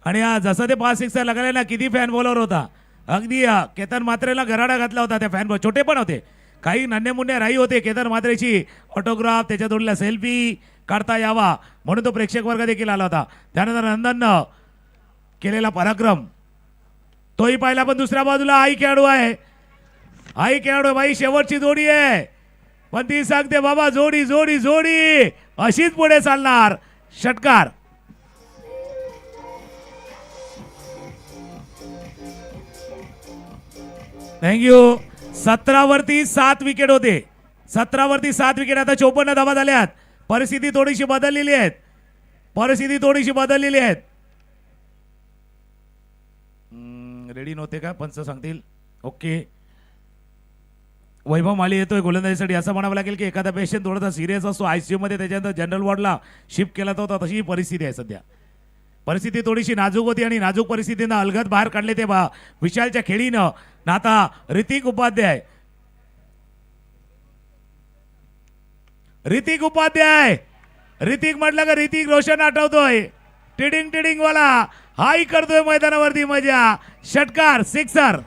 आणि जसं ते 5 सिक्सर लागले ना, किती फॅन बॉलर होता. अगदी केतन मात्रेला गराडा घातला होता. त्या फॅन बॉल छोटे पण होते, काही नन्हे मुन्ने राही होते. केतन मात्रेची ऑटोग्राफ, त्याच्या जोडीला सेल्फी काढता यावा म्हणून तो प्रेक्षक वर्ग देखील आला होता. त्यानंतर नंदननं केलेला पराक्रम तोही पाहिला. पण दुसऱ्या बाजूला आई खेळाडू आहे, आई खेळाडू बाई शेवटची जोडी आहे, पण ती सांगते बाबा जोडी जोडी जोडी अशीच पुढे चालणार. षटकार. थँक्यू. 17 वरती 7 विकेट होते, 17 वरती 7 विकेट, आता 54 धावा झाल्यात. परिस्थिती थोडीशी बदललेली आहे. परिस्थिती थोडीशी बदललेली आहे. रेडी नव्हते का पंच सांगतील. ओके, वैभव माली येतोय गोलंदाजीसाठी. असं म्हणावं लागेल की एखादा पेशंट थोडासा सिरियस असतो आयसीयू मध्ये, त्याच्यानंतर जनरल वॉर्डला शिफ्ट केला होता, तशी ही परिस्थिती आहे सध्या. परिस्थिती थोडीशी नाजूक होती आणि नाजूक परिस्थितीनं अलगद बाहेर काढले ते विशालच्या खेळीनं. नाता ऋतिक उपाध्याय, ऋतिक उपाध्याय, ऋतिक म्हटलं का ऋतिक रोशन आठवतोय. टिडिंग टिडिंग वाला हाई करतोय मैदानावरती मजा. षटकार, सिक्सर.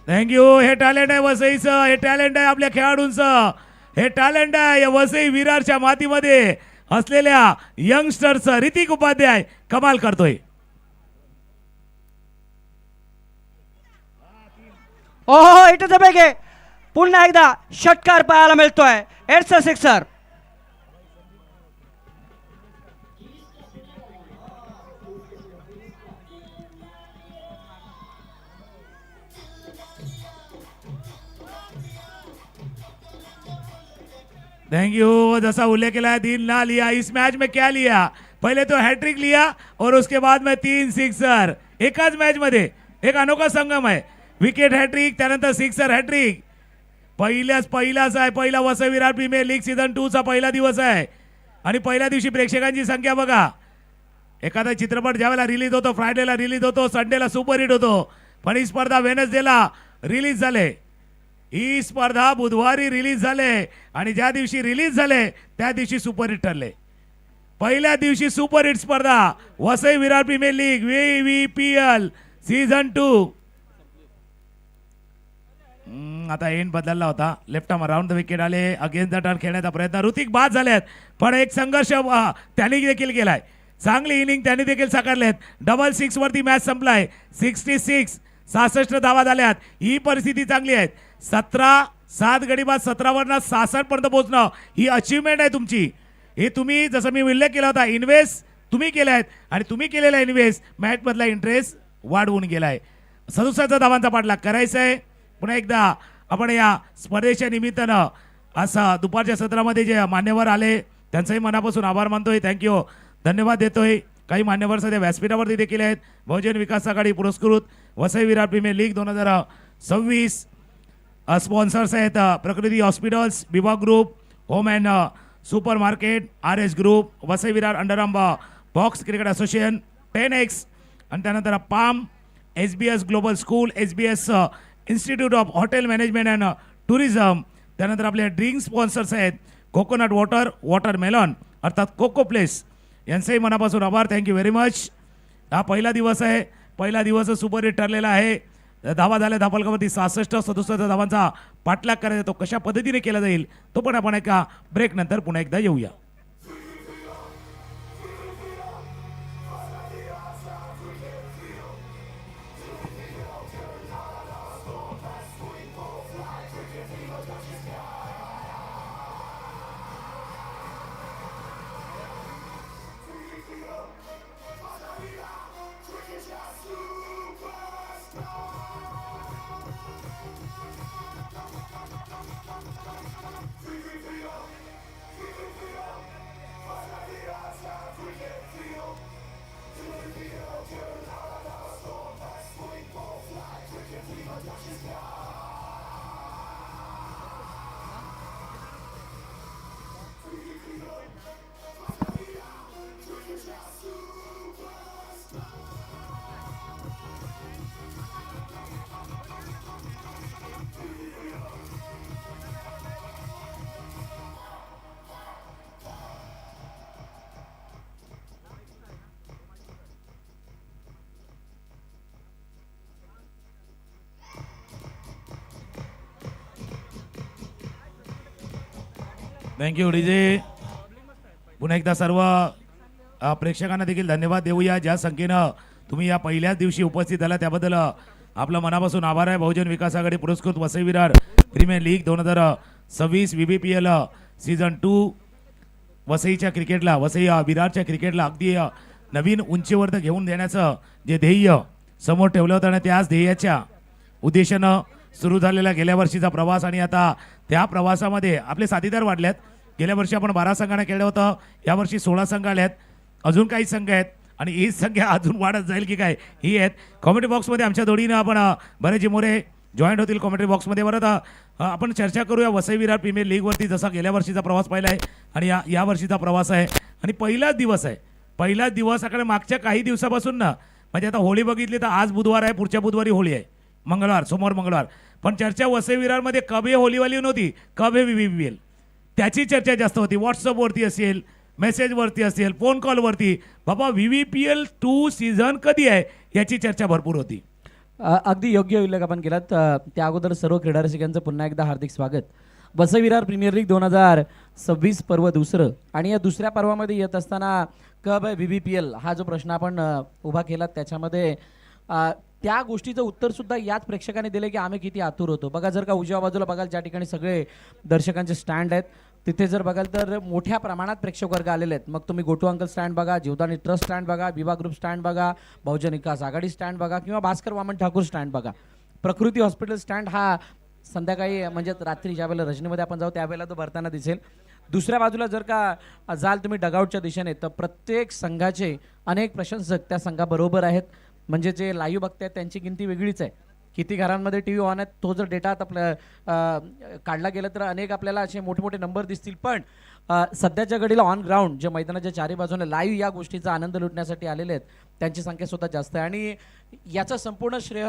थँक्यू. हे टॅलेंट आहे वसईचं, हे टॅलेंट आहे आपल्या खेळाडूंचं, हे टॅलेंट आहे या वसई विरारच्या मातीमध्ये असलेल्या यंगस्टरचं. ऋतिक उपाध्याय कमाल करतोय. ओहो, इट इज बेगे. पुन्हा एकदा षटकार पाहायला मिळतोय. It's a sixer. Thank you. जैसा उल्लेख किया दिल ना लिया इस मैच में, क्या लिया? पहले तो हैट्रिक लिया और उसके बाद में 3 सिक्सर एकाच मैच मध्ये. एक अनोखा संगम आहे. विकेट हॅट्रिक, त्यानंतर सिक्सर हॅट्रिक. पहिलाच आहे. पहिला Vasai Virar premier league season 2 चा पहिला दिवस आहे आणि पहिल्या दिवशी प्रेक्षकांची संख्या बघा. एखादा चित्रपट ज्यावेळेला रिलीज होतो, फ्रायडेला रिलीज होतो, संडेला सुपरहिट होतो, पण ही स्पर्धा वेनसडेला रिलीज झाले. ही स्पर्धा बुधवारी रिलीज झाले आणि ज्या दिवशी रिलीज झाले त्या दिवशी सुपरहिट ठरले. पहिल्या दिवशी सुपरहिट स्पर्धा Vasai Virar premier league VVPL season 2. आता एंड बदलला होता. Left arm round the wicket आले. अगेन्स्ट द टर्न खेळण्याचा प्रयत्न. ऋतिक बाद झालेत, पण एक संघर्ष त्यांनी देखील केलाय. चांगली इनिंग त्यांनी देखील साकारलेत. डबल 6 वरती मॅच संपलाय. 66 धावा झाल्यात. ही परिस्थिती चांगली आहे. 7 गडी बाद 17 वरनं 66 पर्यंत पोहोचणं ही अचीवमेंट आहे तुमची. हे तुम्ही जसं मी उल्लेख केला होता, इन्व्हेस्ट तुम्ही केलाय आणि तुम्ही केलेला इन्व्हेस्ट मॅच मधला इंटरेस्ट वाढवून गेलाय. 67 धावांचा पाठलाग करायचा आहे. पुन्हा एकदा आपण या स्पर्धेच्या निमित्तानं असं दुपारच्या सत्रामध्ये जे मान्यवर आले त्यांचंही मनापासून आभार मानतोय. थँक्यू, धन्यवाद देतोय. काही मान्यवर सध्या व्यासपीठावरती देखील आहेत. बहुजन विकास आघाडी पुरस्कृत Vasai Virar premier league 2026 sponsors आहेत Prakruti hospitals, Vibhag group, home and super market, RS group, Vasai Virar underarm box cricket association, 10X आणि त्यानंतर palm, SBS global school, SBS institute of hotel management and tourism. त्यानंतर आपले ड्रिंक स्पॉन्सर्स आहेत कोकोनट वॉटर, वॉटरमेलॉन अर्थात coco place. यांचंही मनापासून आभार. Thank you very much. हा पहिला दिवस आहे. पहिला दिवस सुपरहिट ठरलेला आहे. धावा झाल्या धापलकावरती 66-67 धावांचा पाठलाग करायचा. तो कशा पद्धतीने केला जाईल तो पण आपण एका ब्रेक नंतर पुन्हा एकदा येऊया. Thank you DJ. पुन्हा एकदा सर्व प्रेक्षकांना देखील धन्यवाद देऊया. ज्या संख्येनं तुम्ही या पहिल्याच दिवशी उपस्थित झाला त्याबद्दल आपलं मनापासून आभार आहे. बहुजन विकास आघाडी पुरस्कृत Vasai Virar premier league 2026 VVPL season 2 वसईच्या क्रिकेटला, वसई विरारच्या क्रिकेटला अगदी नवीन उंचीवर घेऊन देण्याचं जे ध्येय समोर ठेवलं होतं आणि त्याच ध्येयाच्या उद्देशानं सुरू झालेला गेल्या वर्षीचा प्रवास आणि आता त्या प्रवासामध्ये आपले साथीदार वाढल्यात. गेल्या वर्षी आपण 12 संघांना केलं होतं, यावर्षी 16 संघ आले आहेत, अजून काही संघ आहेत आणि ही संख्या अजून वाढत जाईल की काय ही आहेत. कॉमेंट्री बॉक्समध्ये आमच्या जोडीनं आपण बरेच मोरे जॉईंट होतील कॉमेंट्री बॉक्समध्ये. बरं आपण चर्चा करूया वसई विरार प्रीमियर लीगवरती, जसा गेल्या वर्षीचा प्रवास पाहिला आहे आणि या वर्षीचा प्रवास आहे आणि पहिलाच दिवस आहे. पहिलाच दिवस आकडे मागच्या काही दिवसापासून ना, म्हणजे आता होळी बघितली तर आज बुधवार आहे, पुढच्या बुधवारी होळी आहे, मंगळवार, सोमवार मंगळवार. पण चर्चा वसई विरारमध्ये कब हे होलीवाली नव्हती, कब हे VVPL त्याची चर्चा जास्त होती. व्हॉट्सअपवरती असेल, मेसेजवरती असेल, फोन कॉलवरती, बाबा VVPL 2 सीझन कधी आहे याची चर्चा भरपूर होती. अगदी योग्य उल्लेख आपण केलात. त्या अगोदर सर्व क्रीडा रसिकांचं पुन्हा एकदा हार्दिक स्वागत. वसई विरार प्रीमियर लीग 2026 पर्व दुसरं आणि या दुसऱ्या पर्वामध्ये येत असताना कब आहे VVPL हा जो प्रश्न आपण उभा केला, त्याच्यामध्ये त्या गोष्टीचं उत्तर सुद्धा याच प्रेक्षकांनी दिले की आम्ही किती आतुर होतो. बघा, जर का उजव्या बाजूला बघाल ज्या ठिकाणी सगळे दर्शकांचे स्टँड आहेत, तिथे जर बघाल तर मोठ्या प्रमाणात प्रेक्षक वर्ग आलेले आहेत. मग तुम्ही गोटू अंकल स्टँड बघा, जीवदानी ट्रस्ट स्टँड बघा, विवा ग्रुप स्टँड बघा, बहुजन विकास आघाडी स्टँड बघा किंवा भास्कर वामन ठाकूर स्टँड बघा. प्रकृती हॉस्पिटल स्टँड हा संध्याकाळी म्हणजे रात्री ज्यावेळेला रजनीमध्ये आपण जाऊ त्यावेळेला तो भरताना दिसेल. दुसऱ्या बाजूला जर का जाल तुम्ही डगआउटच्या दिशेने, तर प्रत्येक संघाचे अनेक प्रशंसक त्या संघाबरोबर आहेत. म्हणजे जे लाईव्ह बघतायत त्यांची गिनती वेगळीच आहे. किती घरांमध्ये टी व्ही ऑन आहेत तो जर डेटा आपल्या काढला गेला तर अनेक आपल्याला असे मोठे मोठे नंबर दिसतील. पण सध्याच्या घडीला ऑन ग्राउंड जे मैदानाच्या चारी बाजूने लाईव्ह या गोष्टीचा आनंद लुटण्यासाठी आलेले आहेत त्यांची संख्या सुद्धा जास्त आहे. आणि याचं संपूर्ण श्रेय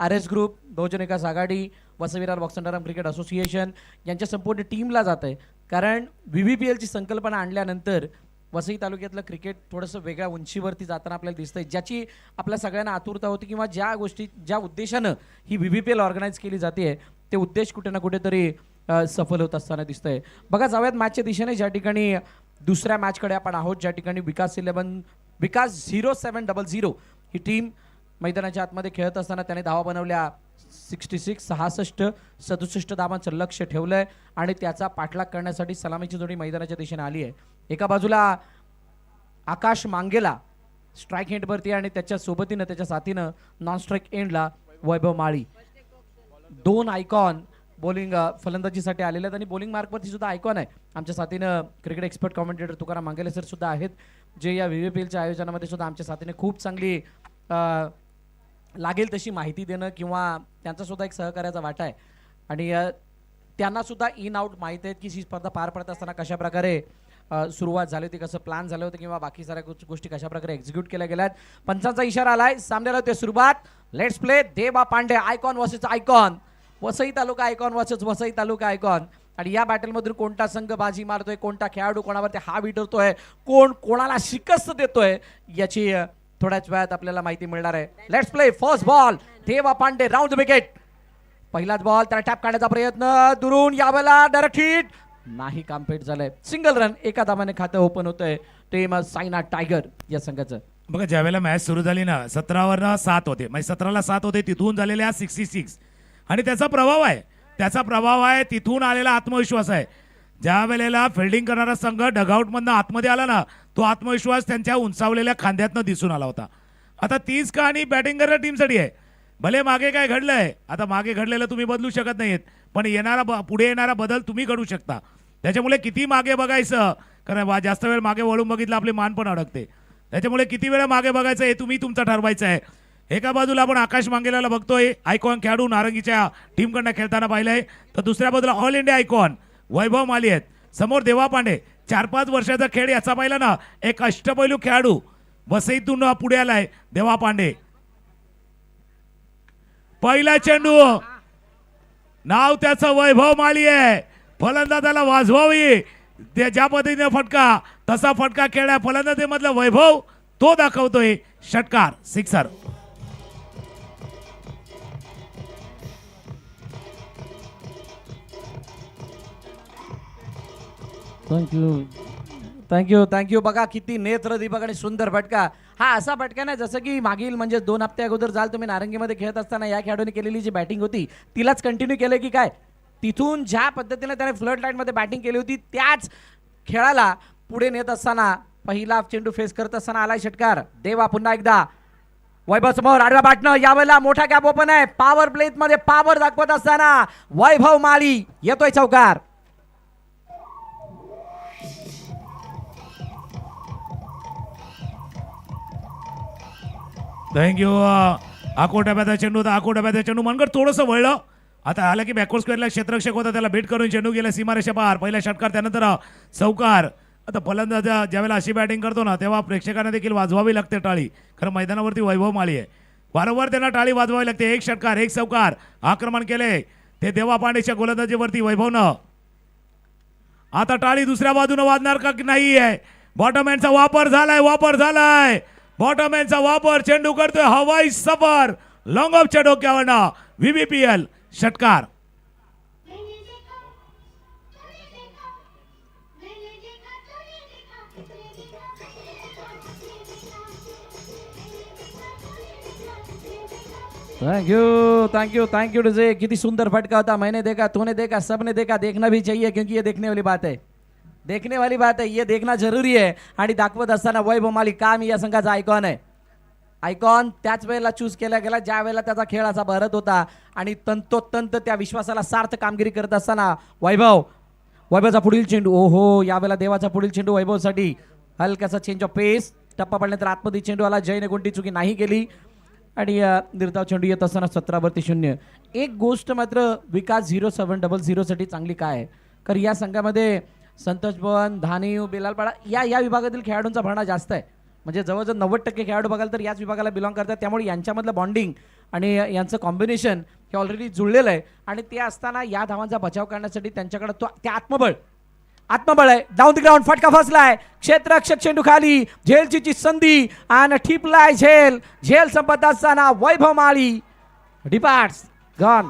RS ग्रुप, बहुजन विकास आघाडी, वसई विरार बॉक्संडरम क्रिकेट असोसिएशन यांच्या संपूर्ण टीमला जात आहे. कारण VVPLची संकल्पना आणल्यानंतर वसई तालुक्यातलं क्रिकेट थोडंसं वेगळ्या उंचीवरती जाताना आपल्याला दिसतंय. ज्याची आपल्या सगळ्यांना आतुरता होती किंवा ज्या उद्देशानं ही VVPL ऑर्गनाईज केली जाते ते उद्देश कुठे ना कुठेतरी सफल होत असताना दिसतंय. बघा, जाऊयात मॅचच्या दिशेने, ज्या ठिकाणी दुसऱ्या मॅचकडे आपण आहोत, ज्या ठिकाणी विकास 0700 ही टीम मैदानाच्या आतमध्ये खेळत असताना त्याने धावा बनवल्या 66, 66, 67 धावांचं लक्ष ठेवलंय आणि त्याचा पाठलाग करण्यासाठी सलामीची जोडी मैदानाच्या दिशेने आली आहे. एका बाजूला आकाश मांगेला स्ट्राईक एंडवरती आणि त्याच्या सोबतीनं त्याच्या साथीनं नॉन स्ट्राईक एंडला वैभव माळी. दोन आयकॉन बॉलिंग फलंदाजीसाठी आलेले आहेत आणि बॉलिंग मार्कवरती सुद्धा आयकॉन आहे. आमच्या साथीनं क्रिकेट एक्सपर्ट कॉमेंटेटर तुकाराम मांगेले सर सुद्धा आहेत, जे या VVPLच्या आयोजनामध्ये सुद्धा आमच्या साथीने खूप चांगली लागेल तशी माहिती देणं किंवा त्यांचा सुद्धा एक सहकार्याचा वाटा आहे. आणि त्यांना सुद्धा इन आउट माहीत आहेत की ही स्पर्धा पार पडत असताना कशा प्रकारे सुरुवात झाली होती, कसं प्लॅन झालं होतं किंवा बाकी साऱ्या गोष्टी कशा प्रकारे एक्झिक्यूट केल्या गेल्यात. पंचांचा इशारा आलाय, सामन्याला होते सुरुवात. Let's play. Deva Pande icon versus icon, Vasai taluka icon versus Vasai taluka icon. आणि या बॅटलमधून कोणता संघ बाजी मारतोय, कोणता खेळाडू कोणावरती हावी ठरतोय, कोण कोणाला शिकस्त देतोय याची थोड्याच वेळात आपल्याला माहिती मिळणार आहे. Let's play. फर्स्ट बॉल, देवा पांडे राऊंड द विकेट. पहिलाच बॉल, त्याला टॅप काढण्याचा प्रयत्न, दुरून यावेळेला डायरेक्ट हिट नाही, कामपेट झालंय. सिंगल रन, एका धावाने खातं ओपन होतंय टीम सायना टायगर या संघाचं. बघा, ज्यावेळेला मॅच सुरू झाली ना, 17 7 होते, म्हणजे 17 7 होते, तिथून झालेल्या 66 आणि त्याचा प्रभाव आहे, तिथून आलेला आत्मविश्वास आहे. ज्या वेळेला फिल्डिंग करणारा संघ डगआउटमधनं आतमध्ये आला ना, तो आत्मविश्वास त्यांच्या उंचावलेल्या खांद्यातनं दिसून आला होता. आता तीच कहाणी बॅटिंग करणाऱ्या टीमसाठी आहे. भले मागे काय घडलंय, आता मागे घडलेलं तुम्ही बदलू शकत नाहीत, पण पुढे येणारा बदल तुम्ही घडू शकता. त्याच्यामुळे किती मागे बघायचं, कारण जास्त वेळ मागे वळून बघितलं आपली मान पण अडकते. त्याच्यामुळे किती वेळ मागे बघायचं हे तुम्ही तुमचं ठरवायचं आहे. एका बाजूला आपण आकाश मांगेलाला बघतोय, आयकॉन खेळाडू नारंगीच्या टीमकडनं खेळताना पाहिलंय, तर दुसऱ्या बाजूला ऑल इंडिया आयकॉन वैभव माली आहेत. समोर देवा पांडे, 4-5 वर्षाचा खेळ याचा पाहिला ना, एक अष्टपैलू खेळाडू वसईतून पुढे आलाय देवा पांडे. पहिला चेंडू, नाव त्याचं वैभव माली आहे. फलंदाजाला वाजवावी ज्या पद्धतीने फटका, तसा फटका खेळाय फलंदाजीमधला वैभव तो दाखवतोय. षटकार, सिक्सर. थँक्यू. बघा किती नेत्र दीपक आणि सुंदर फटका. हा असा फटका नाही जसं की मागील म्हणजे 2 हप्ते अगोदर जाल तुम्ही नारंगीमध्ये खेळत असताना या खेळाडूने केलेली जी बॅटिंग होती तिलाच कंटिन्यू केलं की काय. तिथून ज्या पद्धतीने त्याने फ्लड लाईनमध्ये बॅटिंग केली होती त्याच खेळाला पुढे नेत असताना पहिला चेंडू फेस करत असताना आलाय षटकार. देवा पुन्हा एकदा वैभव समोर आडव्या बाटणं, यावेळेला मोठा गॅप ओपन आहे. पॉवर प्लेत मध्ये पॉवर दाखवत असताना वैभव माळी येतोय चौकार. थँक्यू. आकोटाब्याचा चेंडू होता, आकोटाब्याचा चेंडू मनगड थोडंसं वळलं. आता आलं की बॅकवर्ड स्क्वेअरला क्षेत्ररक्षक होता, त्याला बेट करून चेंडू गेला सीमारेषा पार. पहिला षटकार, त्यानंतर चौकार. आता फलंदाज ज्यावेळेला अशी बॅटिंग करतो ना तेव्हा प्रेक्षकांना देखील वाजवावी लागते टाळी. खरं मैदानावरती वैभव माळी आहे, वारंवार त्यांना टाळी वाजवावी लागते. एक षटकार, एक चौकार, आक्रमण केले ते देवा पांडेच्या गोलंदाजीवरती वैभवनं. आता टाळी दुसऱ्या बाजूनं वाजणार का नाही आहे. बॉटमॅनचा वापर झालाय, बॉटमॅनचा वापर. चेंडू करतोय हवाई सफर लॉंग ऑफच्या डोक्यावरनं. VBPL षटकार. Thank you DJ. किती सुंदर फटका होता. मैंने देखा, तूने देखा, सबने देखा. देखना भी चाहिए क्योंकि ये देखने वाली बात है, देखने वाली बात है. ये देखना जरुरी आहे. आणि दाखवत असताना वैभव माळी काम या संघाचा आयकॉन आहे. आयकॉन त्याच वेळेला चूज केला गेला ज्या वेळेला त्याचा खेळ असा भरत होता आणि तंतोतंत त्या विश्वासाला सार्थ कामगिरी करत असताना वैभवचा पुढील चेंडू. ओहो, यावेळेला देवाचा पुढील चेंडू वैभवसाठी. हलकासा चेंज ऑफ पेस. टप्पा पडल्यानंतर आतमध्ये चेंडू आला. जयने कोणती चुकी नाही केली आणि निर्धाव चेंडू येत असताना 17-0. एक गोष्ट मात्र विकास 0700 साठी चांगली काय आहे, कारण या संघामध्ये संतोष भवन, धानीव, बेलालपाडा या विभागातील खेळाडूंचा भरणा जास्त आहे. म्हणजे जवळजवळ 90% खेळाडू बघाल तर याच विभागाला बिलॉंग करतात. त्यामुळे यांच्यामधलं बॉन्डिंग आणि यांचं कॉम्बिनेशन हे ऑलरेडी जुळलेलं आहे. आणि ते असताना या धावांचा बचाव करण्यासाठी त्यांच्याकडे ते आत्मबळ आहे. डाऊन द ग्राउंड फटका फसलाय. क्षेत्ररक्षक चेंडू खाली. झेलची संधी आणि ठिपलाय झेल संपत असताना वैभव माळी डिपार्ट्स गॉन.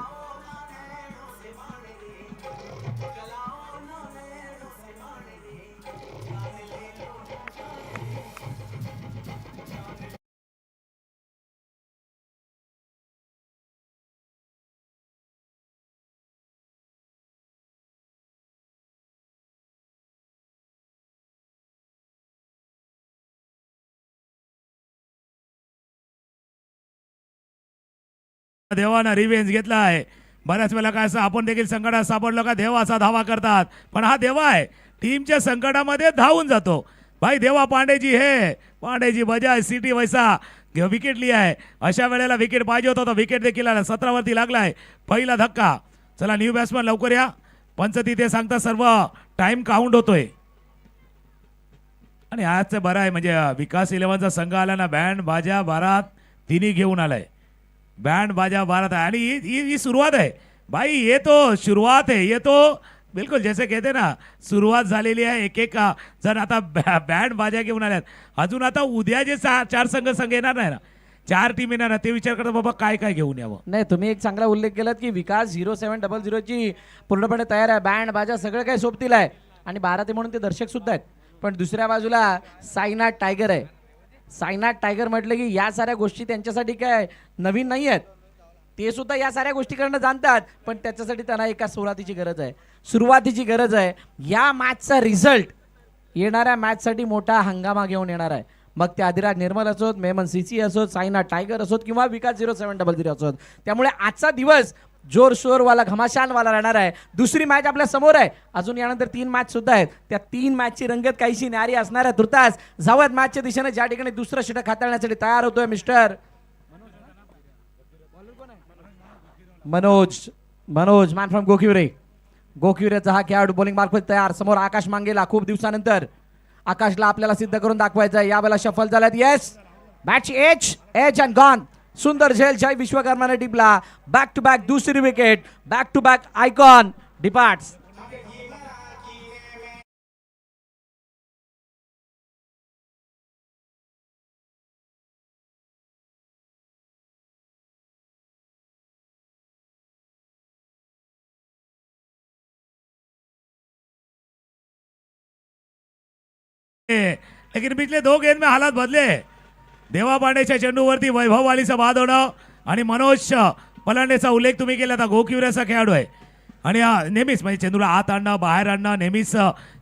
देवानं रिवेंज घेतला आहे. बऱ्याच वेळेला काय असं आपण देखील संकटात सापडलो का देवा असा धावा करतात, पण हा देवा आहे टीमच्या संकटामध्ये धावून जातो. भाई देवा पांडेजी बजाय सिटी वैसा विकेट लिया आहे. अशा वेळेला विकेट पाहिजे होता, विकेट देखील 17 वरती लागलाय. पहिला धक्का. चला न्यू बॅट्समन लवकर या. पंच तिथे सांगता सर्व टाइम काउंट होतोय. आणि आजचं बरं आहे म्हणजे विकास 11चा संघ आला ना, बँड बाजा बारात तिन्ही घेऊन आलाय. बँड बाजा बारात आहे आणि ही सुरुवात आहे भाई. ये तो शुरुआत है, ये तो बिल्कुल जैसे कहते ना सुरुवात झालेली आहे. एक जण आता बँड बाजा घेऊन आल्यात. अजून आता उद्या जे 4 संघ येणार नाही ना, 4 टीम येणार ना, ते विचार करतात बाबा काय काय घेऊन यावं. नाही, तुम्ही एक चांगला उल्लेख केलात की विकास 0700 ची पूर्णपणे तयार आहे. बँड बाजा सगळं काही सोबतील आहे आणि बाराती म्हणून ते दर्शक सुद्धा आहेत. पण दुसऱ्या बाजूला साईनाथ टायगर आहे. साईनाथ टायगर म्हटलं की या साऱ्या गोष्टी त्यांच्यासाठी काय नवीन नाही आहेत. ते सुद्धा या साऱ्या गोष्टी करणं जाणतात, पण त्याच्यासाठी त्यांना एका सुरुवातीची गरज आहे. या मॅचचा रिझल्ट येणाऱ्या मॅचसाठी मोठा हंगामा घेऊन येणार आहे. मग ते आदिराज निर्मल असोत, मेमन सीसी असोत, साईनाथ टायगर असोत किंवा विकास 0700 असोत. त्यामुळे आजचा दिवस जोरशोरवाला घमाशानवाला राहणार आहे. दुसरी मॅच आपल्या समोर आहे. अजून यानंतर 3 मॅच सुद्धा आहेत. त्या 3 मॅचची रंगत काहीशी न्यारी असणार आहे. तुर्तास जावत मॅचच्या दिशेने ज्या ठिकाणी दुसरं षटक हाताळण्यासाठी तयार होतोय मिस्टर मनोज मॅन फ्रॉम गोकिवरेचा हा खेळाडू बॉलिंग मार्फत तयार. समोर आकाश मांगेला खूप दिवसानंतर आकाशला आपल्याला सिद्ध करून दाखवायचं आहे. यावेळेला शफल झाल्यात. Yes, match edge and gone. सुंदर झेल जय विश्वकर्माने टिपला. बॅक टू बॅक दुसरी wicket. Back to back icon departs. लेकिन पिछले 2 गेंद में हालात बदले. देवा पांडेच्या चेंडूवरती वैभव वालीचं बाद होणं आणि मनोज पलांडेचा उल्लेख तुम्ही केला होता. गोकिवऱ्याचा खेळाडू आहे आणि नेहमीच म्हणजे चेंडूला आत आणणं बाहेर आणणं नेहमीच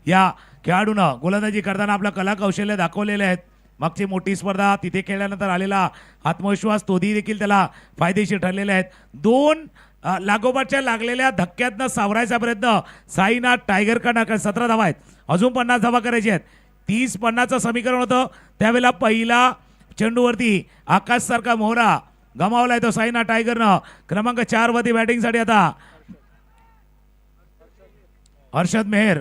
या खेळाडूनं गोलंदाजी करताना आपलं कला कौशल्य दाखवलेले आहेत. मागची मोठी स्पर्धा तिथे खेळल्यानंतर आलेला आत्मविश्वास तोही देखील त्याला फायदेशीर ठरलेले आहेत. दोन लागोपाठच्या लागलेल्या धक्क्यातनं सावरायचा प्रयत्न साईनाथ टायगरकडनं 17 धावा आहेत. अजून 50 धावा करायची आहेत. 30-50चं समीकरण होतं त्यावेळेला पहिला चेंडूवरती आकाश सारखा मोहरा गमावलाय तो साईनाथ टायगरनं. क्रमांक 4 वरती बॅटिंगसाठी आता हर्षद मेहर.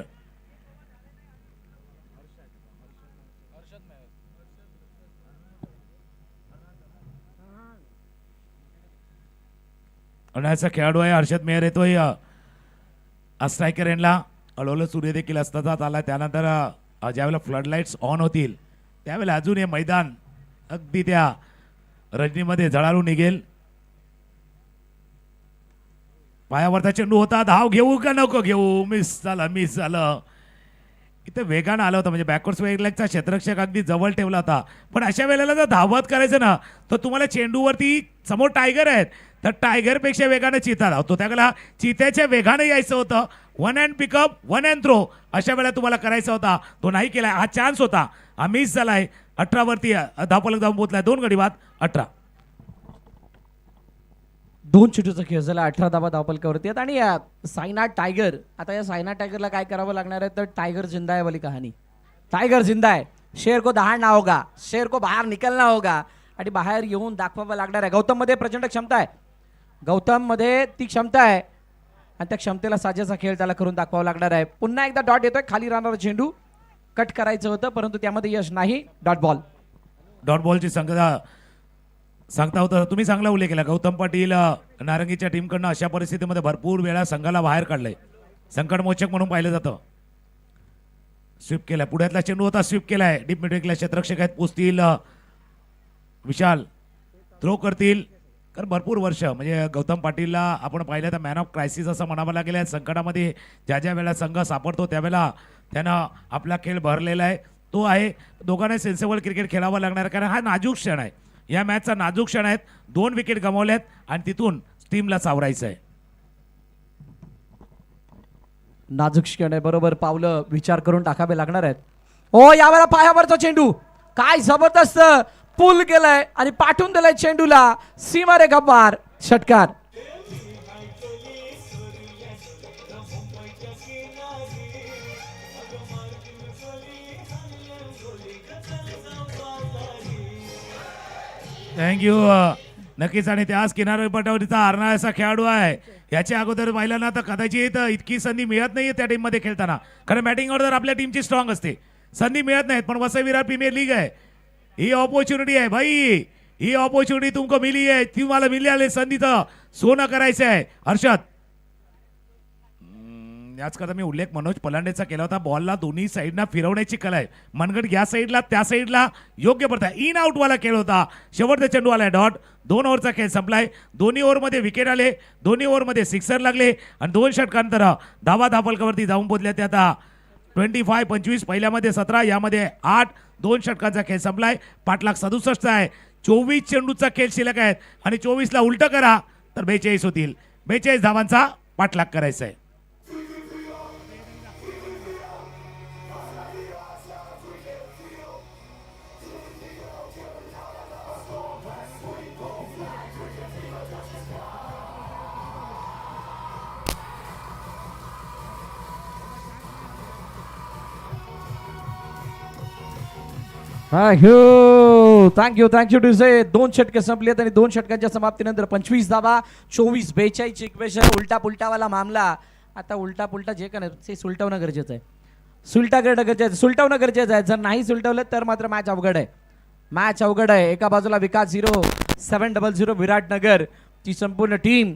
असा खेळाडू आहे हर्षद मेहर येतोय स्ट्रायकर एंडला. हळूहळू सूर्य देखील अस्ताचा आला. त्यानंतर ज्यावेळेला फ्लड लाईट्स ऑन होतील त्यावेळेला अजून हे मैदान अगदी त्या रजनीमध्ये झळाळून निघेल. पायावरचा चेंडू होता. धाव घेऊ का नको घेऊ. मिस झालं. इथं वेगानं आलं होतं म्हणजे बॅकवर्ड्स वेगलेगचा क्षेत्ररक्षक अगदी जवळ ठेवला होता. पण अशा वेळेला जर धावत करायचं ना तर तुम्हाला चेंडूवरती समोर टायगर आहेत तर टायगरपेक्षा वेगानं चिता धावतो. त्याला चित्याच्या वेगानं यायचं होतं. 1 हँड पिकअप 1 हँड थ्रो अशा वेळेला तुम्हाला करायचा होता. तो नाही केलाय. हा चान्स होता. हा मिस झालाय. 18 वरती धावफलक जाऊन पोहोचलाय. 2 गडी बाद 18. 2 चेंडूचा खेळ झाला. 18 धावा धावफलकावरती आहेत. आणि साईनाथ टायगर, आता या साईनाथ टायगरला काय करावं लागणार आहे तर टायगर जिंदा है वाली कहानी. टायगर जिंदा है. शेर को दहाड़ना होगा. शेर को बाहेर निकलना होगा. आणि बाहेर येऊन दाखवावं लागणार आहे. गौतम मध्ये प्रचंड क्षमता आहे. गौतम मध्ये ती क्षमता आहे आणि त्या क्षमतेला साजेसा खेळ त्याला करून दाखवावा लागणार आहे. पुन्हा एकदा डॉट येतोय. खाली राहणारा चेंडू कट करायचं होतं परंतु त्यामध्ये यश नाही. Dot ball. डॉट बॉलची सांगता होतं. तुम्ही चांगला उल्लेख केला. गौतम पाटील नारंगीच्या टीमकडनं अशा परिस्थितीमध्ये भरपूर वेळा संघाला बाहेर काढलंय. संकटमोचक म्हणून पाहिलं जातं. स्वीप केलाय. पुढ्यातला चेंडू होता. स्वीप केलाय. डीप मिडविकेटला क्षेत्ररक्षक आहेत. पोचतील विशाल. थ्रो करतील. कारण भरपूर वर्ष म्हणजे गौतम पाटीलला आपण पाहिलं तर मॅन ऑफ क्रायसिस असं म्हणावं लागेल. संकटामध्ये ज्या ज्या वेळेला संघ सापडतो त्यावेळेला त्यानं आपला खेळ भरलेला आहे. तो आहे. दोघांना सेन्सेबल क्रिकेट खेळावं लागणार कारण हा नाजूक क्षण आहे. या मॅचचा नाजूक क्षण आहेत. 2 विकेट गमावल्यात आणि तिथून टीमला सावरायचं आहे. नाजूक क्षण आहे. बरोबर पावलं विचार करून टाकावे लागणार आहेत. ओ यावेळेला पायावरचा चेंडू काय जबरदस्त पुल केलाय आणि पाठवून दिलाय चेंडूला सीमा रेखा पार. षटकार. थँक्यू. नक्कीच. आणि त्याच किनारपट्टीवरचा हारणारा असा खेळाडू आहे. याच्या अगोदर पाहिलं ना तर कदाचित इतकी संधी मिळत नाहीये त्या टीममध्ये खेळताना. कारण बॅटिंग ऑर्डर आपल्या टीमची स्ट्रॉंग असते. संधी मिळत नाहीत. पण वसई विरार प्रीमियर लीग आहे. ही अपॉर्च्युनिटी आहे भाई. ही अपॉर्च्युनिटी तुमको मिली आहे. तुम्हाला मिळाले संधीचं सोनं करायचं आहे. हर्षद याच करता मी उल्लेख मनोज पलांडेचा केला होता. बॉलला दोन्ही साईडना फिरवण्याची कला आहे. मनगट या साईडला त्या साईडला योग्य पडता. इन आउट वाला खेळ होता. शेवटचा चेंडू आलाय. डॉट. 2 ओव्हरचा खेळ संपलाय. दोन्ही ओव्हरमध्ये विकेट आले. दोन्ही ओव्हरमध्ये सिक्सर लागले आणि 2 षटकांतर धावा धावफलकावरती जाऊन पोहोचल्या. ते आता 25-25. पहिल्यामध्ये 17 यामध्ये 8. 2 षटकांचा खेळ संपलाय. पाठलाग 67 आहे. 24 चेंडूचा खेळ शिल्लक आहेत आणि 24ला उलट करा तर 42 होतील. 42 धावांचा पाठलाग करायचा आहे. थँक्यू टू से. 2 षटके संपलेत आणि 2 षटकांच्या समाप्तीनंतर 25 धावा 24-42 इक्वेशन. उलटा पुलटावाला मामला. आता उलटा पुलटा जे काय ते सुलटवणं गरजेचं आहे. सुलटवणं गरजेचं आहे. जर नाही सुलटवलं तर मात्र मॅच अवघड आहे. मॅच अवघड आहे. एका बाजूला विकास 0 700 विराटनगर ची संपूर्ण टीम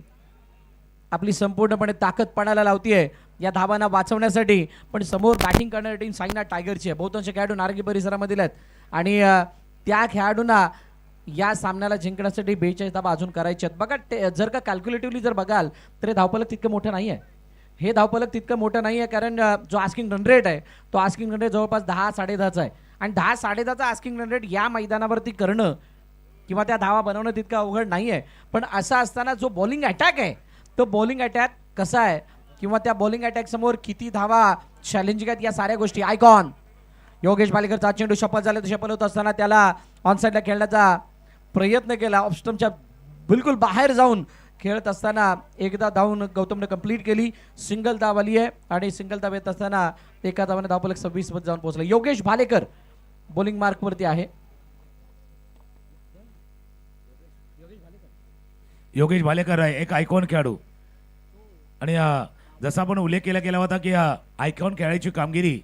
आपली संपूर्णपणे ताकद पणाला लावतीये या धावांना वाचवण्यासाठी. पण समोर बॅटिंग करणारी टीम साईनाथ टायगरची आहे. बहुतांश खेळाडू नारंगी परिसरामधील आहेत आणि त्या खेळाडूंना या सामन्याला जिंकण्यासाठी 42 धावा अजून करायचे आहेत. बघा जर का कॅल्क्युलेटिव्हली जर बघाल तर हे धावफलक तितकं मोठं नाही आहे. हे धावफलक तितकं मोठं नाही आहे कारण जो आस्किंग रन रेट आहे तो आस्किंग रन रेट जवळपास 10-10.5चा आहे. आणि 10-10.5चा आस्किंग रन रेट या मैदानावरती करणं किंवा त्या धावा बनवणं तितकं अवघड नाही आहे. पण असं असताना जो बॉलिंग अटॅक आहे तो बॉलिंग अटॅक कसा आहे किंवा त्या बॉलिंग अटॅक समोर किती धावा चॅलेंजिंग आहेत या साऱ्या गोष्टी. आयकॉन योगेश भालेकरचा चेंडू शपथ झाला, तर शपथ होत असताना त्याला ऑनसाईडला खेळण्याचा प्रयत्न केला. ऑफस्टमच्या बिलकुल बाहेर जाऊन खेळत असताना एकदा धावून गौतमने कंप्लीट केली. सिंगल धाव आली आहे आणि सिंगल धाव येत असताना एका धावाने धावफलक 26 मध्ये जाऊन पोहोचला. योगेश भालेकर बॉलिंग मार्क वरती आहे. योगेश भालेकर आहे एक आयकॉन खेळाडू आणि जसा आपण उल्लेख केला होता की आयकॉन खेळायची कामगिरी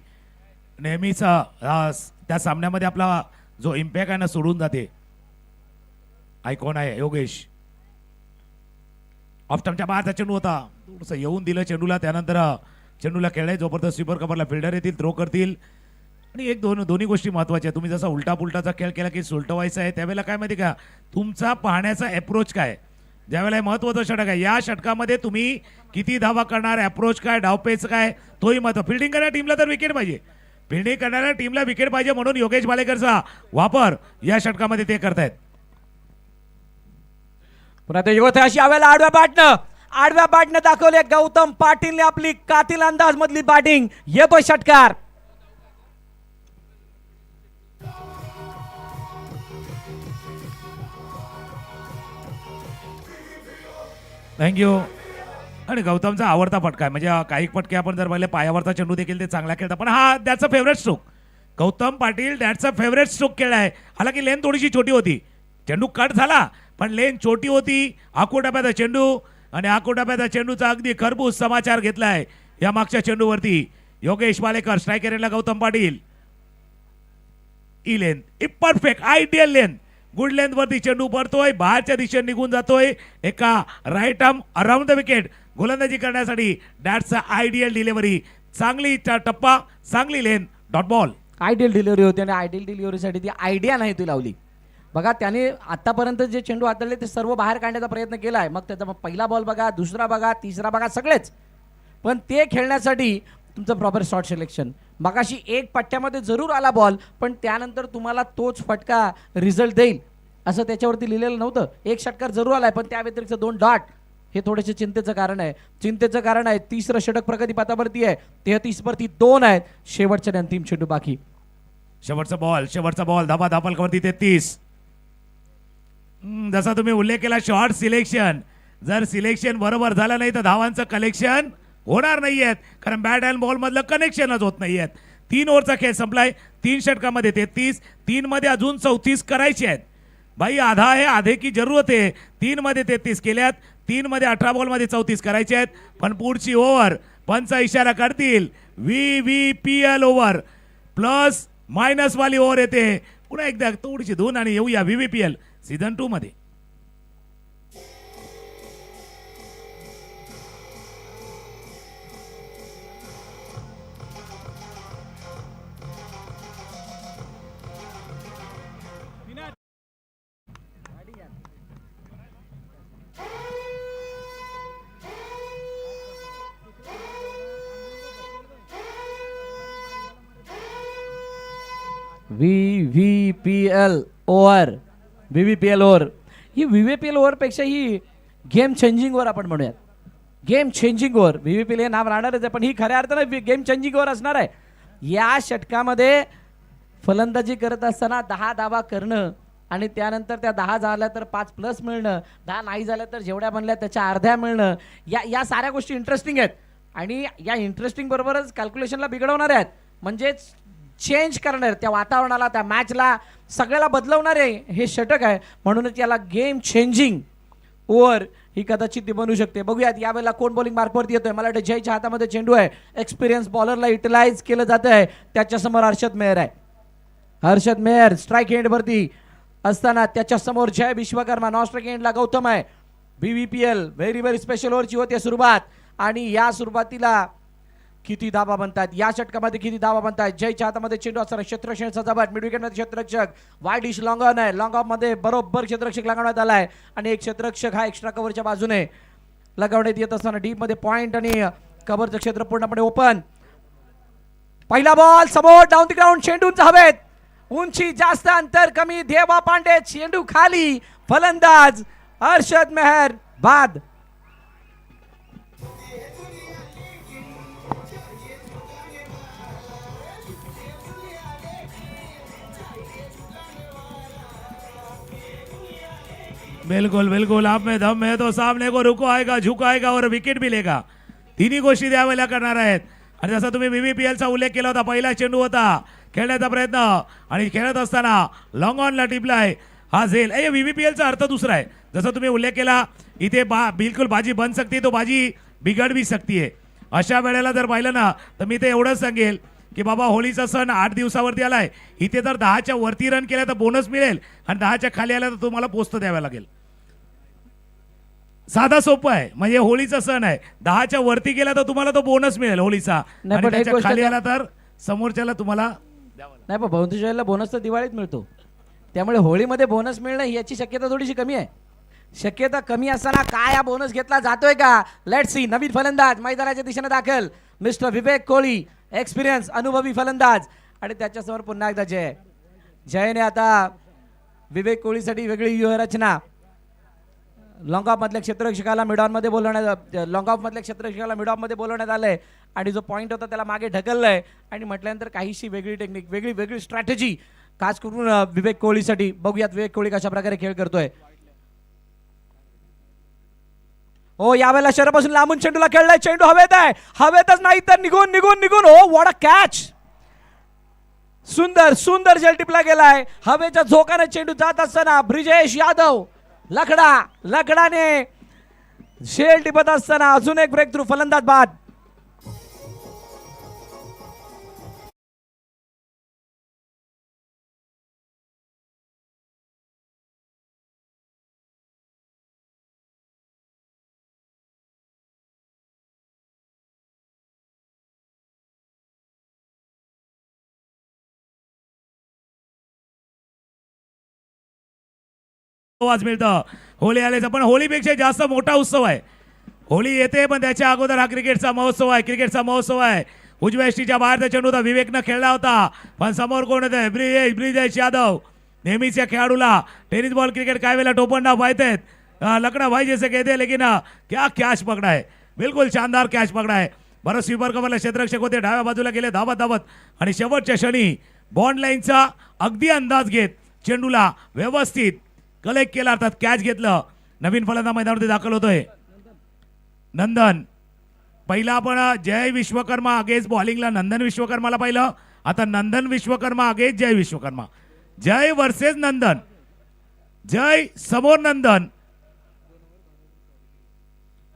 नेहमीच त्या सामन्यामध्ये आपला जो इम्पॅक्ट आहे ना सोडून जाते. आयकॉन आहे योगेश. ऑफस्टमच्या बाहेरचा चेंडू होता, थोडंसं येऊन दिलं चेंडूला, त्यानंतर चेंडूला खेळाय जोपर्यंत स्वीपर कव्हरला फिल्डर येतील थ्रो करतील. आणि एक दोन्ही गोष्टी महत्त्वाच्या आहेत. तुम्ही जसा उलटा पुलटाचा खेळ केला की सुलटवायचा आहे त्यावेळेला काय माहिती का तुमचा पाहण्याचा अप्रोच काय, ज्यावेळेला महत्त्वाचं षटक आहे या षटकामध्ये तुम्ही किती धावा करणार, अप्रोच काय, डावपेच काय, तोही महत्व. फिल्डिंग करणाऱ्या टीमला तर विकेट पाहिजे, फिल्डिंग करणाऱ्या टीमला विकेट पाहिजे म्हणून योगेश भालेकरचा वापर या षटकामध्ये ते करतायत. पुन्हा ते युवत अशी यावेळेला आडव्या बॅटनं दाखवले गौतम पाटीलने आपली कातिल अंदाज मधली बॅटिंग. येतोय षटकार. थँक्यू. आणि गौतमचा आवडता फटका आहे, म्हणजे काही फटके आपण जर पाहिले पायावरचा चेंडू देखील ते चांगला खेळतात, पण हा that's a favourite stroke. Gautam Patil that's a favourite stroke खेळला आहे. हालाकी लेन थोडीशी छोटी होती, चेंडू कट झाला पण लेन छोटी होती. आकुटाप्याचा चेंडू आणि आकुटाप्याचा चेंडूचा अगदी खरबूज समाचार घेतलाय या मागच्या चेंडूवरती. योगेश भालेकर स्ट्रायकर एरियाला गौतम पाटील. ई lane perfect ideal lane, good length वरती चेंडू पडतोय, बाहेरच्या दिशेने निघून जातोय एका right arm around the wicket गोलंदाजी करण्यासाठी. दॅट्स अ आयडियल डिलिव्हरी, चांगली टप्पा, चांगली lane, dot ball. Ideal delivery होती आणि आयडियल डिलिव्हरीसाठी ती आयडिया नाही ती लावली. बघा त्याने आतापर्यंत जे चेंडू हाताळले ते सर्व बाहेर काढण्याचा प्रयत्न केलाय. मग त्याचा पहिला बॉल बघा, दुसरा बघा, तिसरा बघा, सगळेच. पण ते खेळण्यासाठी तुमचं प्रॉपर शॉट सिलेक्शन. मगाशी एक पट्ट्यामध्ये जरूर आला बॉल, पण त्यानंतर तुम्हाला तोच फटका रिझल्ट देईल असं त्याच्यावरती लिहिलेलं नव्हतं. एक षटकार जरूर आलाय पण त्या व्यतिरिक्त 2 डॉट, हे थोडेसे चिंतेचं कारण आहे. चिंतेचं कारण आहे तिसरं षटक प्रगती पथावरती आहे, 33 वरती 2 आहेत. शेवटच्या अंतिम चेंडू बाकी. शेवटचा बॉल धाबा धापलकावरती 33. जसा तुम्ही उल्लेख केला शॉर्ट सिलेक्शन, जर सिलेक्शन बरोबर झालं नाही तर धावांचं कलेक्शन होणार नाहीयेत, कारण बॅट अँड बॉल मधलं कनेक्शनच होत नाहीयेत. 3 ओव्हरचा खेळ संपलाय. 3 षटकामध्ये 33, 3 मध्ये अजून 34 करायचे आहेत. भाई आधा आहे, आधे की जरूरत आहे. 3 मध्ये 33 केल्यात, 3 मध्ये 18 बॉल मध्ये 34 करायचे आहेत. पण पुढची ओव्हर पंचा इशारा करतील VVPL ओव्हर प्लस मायनस वाली ओव्हर येते. पुन्हा एकदा थोडीशी धून आणि येऊया VVPL सीझन 2 मध्ये. VVPL over. VVPL ओव्हर ही VVPL ओव्हर पेक्षा ही गेम चेंजिंग ओव्हर आपण म्हणूयात. गेम चेंजिंग ओव्हर VVPL हे नाव राहणारच आहे, पण ही खऱ्या अर्थाने गेम चेंजिंग ओव्हर असणार आहे. या षटकामध्ये फलंदाजी करत असताना 10 धावा करणं आणि त्यानंतर त्या 10 झाल्या तर 5 प्लस मिळणं, 10 नाही झाल्या तर जेवढ्या बनल्या त्याच्या अर्ध्या मिळणं, या साऱ्या गोष्टी इंटरेस्टिंग आहेत. आणि या इंटरेस्टिंग बरोबरच कॅल्क्युलेशनला बिघडवणार आहेत, म्हणजेच चेंज करणार त्या वातावरणाला, त्या मॅचला, सगळ्याला बदलवणारे हे षटक आहे. म्हणूनच याला गेम चेंजिंग ओव्हर ही कदाचित ती बनू शकते. बघूयात यावेळेला कोण बॉलिंग मार्कवरती येतोय. मला वाटतं जयच्या हातामध्ये चेंडू आहे, एक्सपिरियन्स बॉलरला युटिलाइज केलं जात आहे. त्याच्यासमोर हर्षद मेहर आहे. हर्षद मेहर स्ट्राईक एंडवरती असताना त्याच्यासमोर जय विश्वकर्मा, नॉन स्ट्राईक एंडला गौतम आहे. VVPL व्हेरी व्हेरी स्पेशल ओव्हरची होती सुरुवात आणि या सुरुवातीला किती धावा बनतात, या षटकामध्ये किती धावा बनतात. जयच्या हातामध्ये चेंडू असताना क्षेत्ररक्षण सजावट, मिड विकेटमध्ये क्षेत्ररक्षक, वाईड डिश लॉंग ऑन आहे. लॉंग ऑफ मध्ये बरोबर क्षेत्ररक्षक लगावण्यात आला आहे आणि एक क्षेत्ररक्षक हा एक्स्ट्रा कव्हरच्या बाजूने लगावण्यात येत असताना डीप मध्ये पॉइंट आणि कव्हरचं क्षेत्र पूर्णपणे ओपन. पहिला बॉल समोर डाऊन द ग्राउंड, चेंडूंचा हवेत, उंची जास्त अंतर कमी, देवा पांडे चेंडू खाली, फलंदाज हर्षद मेहर बाद. बिल्कुल बिल्कुल, आप में दम है तो सामने को रुकवाएगा, झुकाएगा और विकेट भी लेगा. तिन्ही गोष्टी त्यावेळेला करणार आहेत. आणि जसा तुम्ही VVPL चा उल्लेख केला होता, पहिला चेंडू होता, खेळण्याचा प्रयत्न आणि खेळत असताना लॉंग ऑनला टिपलाय हा झेल. VVPL चा अर्थ दुसरा आहे. जसं तुम्ही उल्लेख केला, इथे बिलकुल बाजी बन सकती तो बाजी बिघड भी सकती है. अशा वेळेला जर पाहिलं ना तर मी ते एवढंच सांगेल की बाबा होळीचा सण 8 दिवसावरती आलाय. इथे जर 10च्या वरती रन केल्या तर बोनस मिळेल आणि 10च्या खाली आल्या तर तुम्हाला पोस्ट द्यावा लागेल. साधा सोपं आहे, म्हणजे होळीचा सण आहे. 10च्या वरती गेला तर तुम्हाला तो बोनस मिळेल होळीचा, नाही, आणि पण एक त्याच्या गोष्ट खाली त्या- आला तर समोरच्याला तुम्हाला नाही पण बहुतेक बोनस तर दिवाळीत मिळतो, त्यामुळे होळीमध्ये बोनस मिळणं याची शक्यता थोडीशी कमी आहे. शक्यता कमी असताना काय हा बोनस घेतला जातोय का? Let see. नवीन फलंदाज मैदानाच्या दिशेने दाखल, मिस्टर विवेक कोहली, एक्सपिरियन्स अनुभवी फलंदाज, आणि त्याच्यासमोर पुन्हा एकदा जय. जयने आता विवेक कोहलीसाठी वेगळी व्यूहरचना. लॉंग ऑफ मधल्या क्षेत्ररक्षकाला मिडॉनमध्ये बोलवण्यात आलंय आणि जो पॉईंट होता त्याला मागे ढकललंय आणि म्हटल्यानंतर काहीशी वेगळी टेक्निक, वेगळी स्ट्रॅटेजी खास करून विवेक कोहलीसाठी. बघूयात विवेक कोहली कशा प्रकारे खेळ करतोय. हो, यावेळेला शहरापासून लांबून चेंडूला खेळलाय. चेंडू हवेत आहे, हवेतच नाही तर निघून निघून निघून. हो, व्हॉट अ कॅच. सुंदर झेल टिपला गेलाय. हवेच्या झोकाने चेंडू जात असताना ब्रिजेश यादव लकडाने शेल टिपत असताना अजून एक ब्रेक थ्रू, फलंदाज बाद. आवाज मिळतं होळी आल्याचा, पण होळीपेक्षा जास्त मोठा उत्सव आहे. होळी येते पण त्याच्या अगोदर हा क्रिकेटचा महोत्सव आहे. उजव्या यष्टीच्या बाहेरचा चेंडू होता, विवेकनं खेळला होता, पण समोर कोण होते? ब्रिजेश यादव. नेहमीच्या खेळाडूला टेनिस बॉल क्रिकेट काय वेळेला टोपणनाव पाहते, लकड़ा भाई जैसे कहते हैं, लेकिन क्या कॅच पकडा है, बिलकुल शानदार कॅच पकडा है. बरं, स्वीपर कव्हरला क्षेत्ररक्षक होते, डाव्या बाजूला गेले धावत आणि शेवटच्या क्षणी बॉन्ड लाईनचा अगदी अंदाज घेत चेंडूला व्यवस्थित कलेक्ट केला, अर्थात कॅच घेतलं. नवीन फलंदाज मैदानावरती दाखल होतोय नंदन. पहिला आपण जय विश्वकर्मा अगेन्स्ट बॉलिंगला नंदन विश्वकर्माला पाहिलं, आता नंदन विश्वकर्मा अगेन्स्ट जय विश्वकर्मा. जय वर्सेस नंदन. जय समोर नंदन.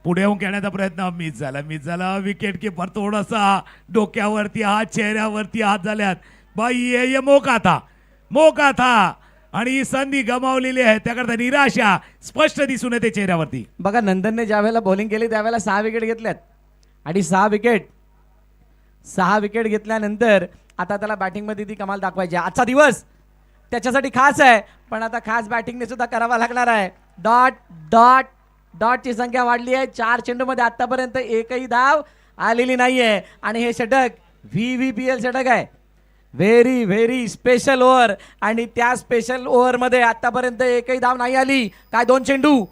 पुढे येऊन खेळण्याचा प्रयत्न मिस झाला. विकेट किपर थोडासा डोक्यावरती हात, चेहऱ्यावरती हात झाल्यात. बाई ये मोका था आणि ही संधी गमावलेली आहे, त्याकरता निराशा स्पष्ट दिसून येते चेहऱ्यावरती. बघा, नंदनने ज्या वेळेला बॉलिंग केली त्यावेळेला 6 विकेट घेतल्यात आणि 6 विकेट घेतल्यानंतर आता त्याला बॅटिंगमध्ये ती कमाल दाखवायची. आजचा दिवस त्याच्यासाठी खास आहे, पण आता खास बॅटिंगने सुद्धा करावा लागणार आहे. डॉटची संख्या वाढली आहे. 4 चेंडूमध्ये आतापर्यंत एकही धाव आलेली नाहीये आणि हे षटक VVPL षटक आहे. व्हेरी स्पेशल ओव्हर आणि त्या स्पेशल ओव्हरमध्ये आतापर्यंत एकही धाव नाही आली. काय 2 चेंडू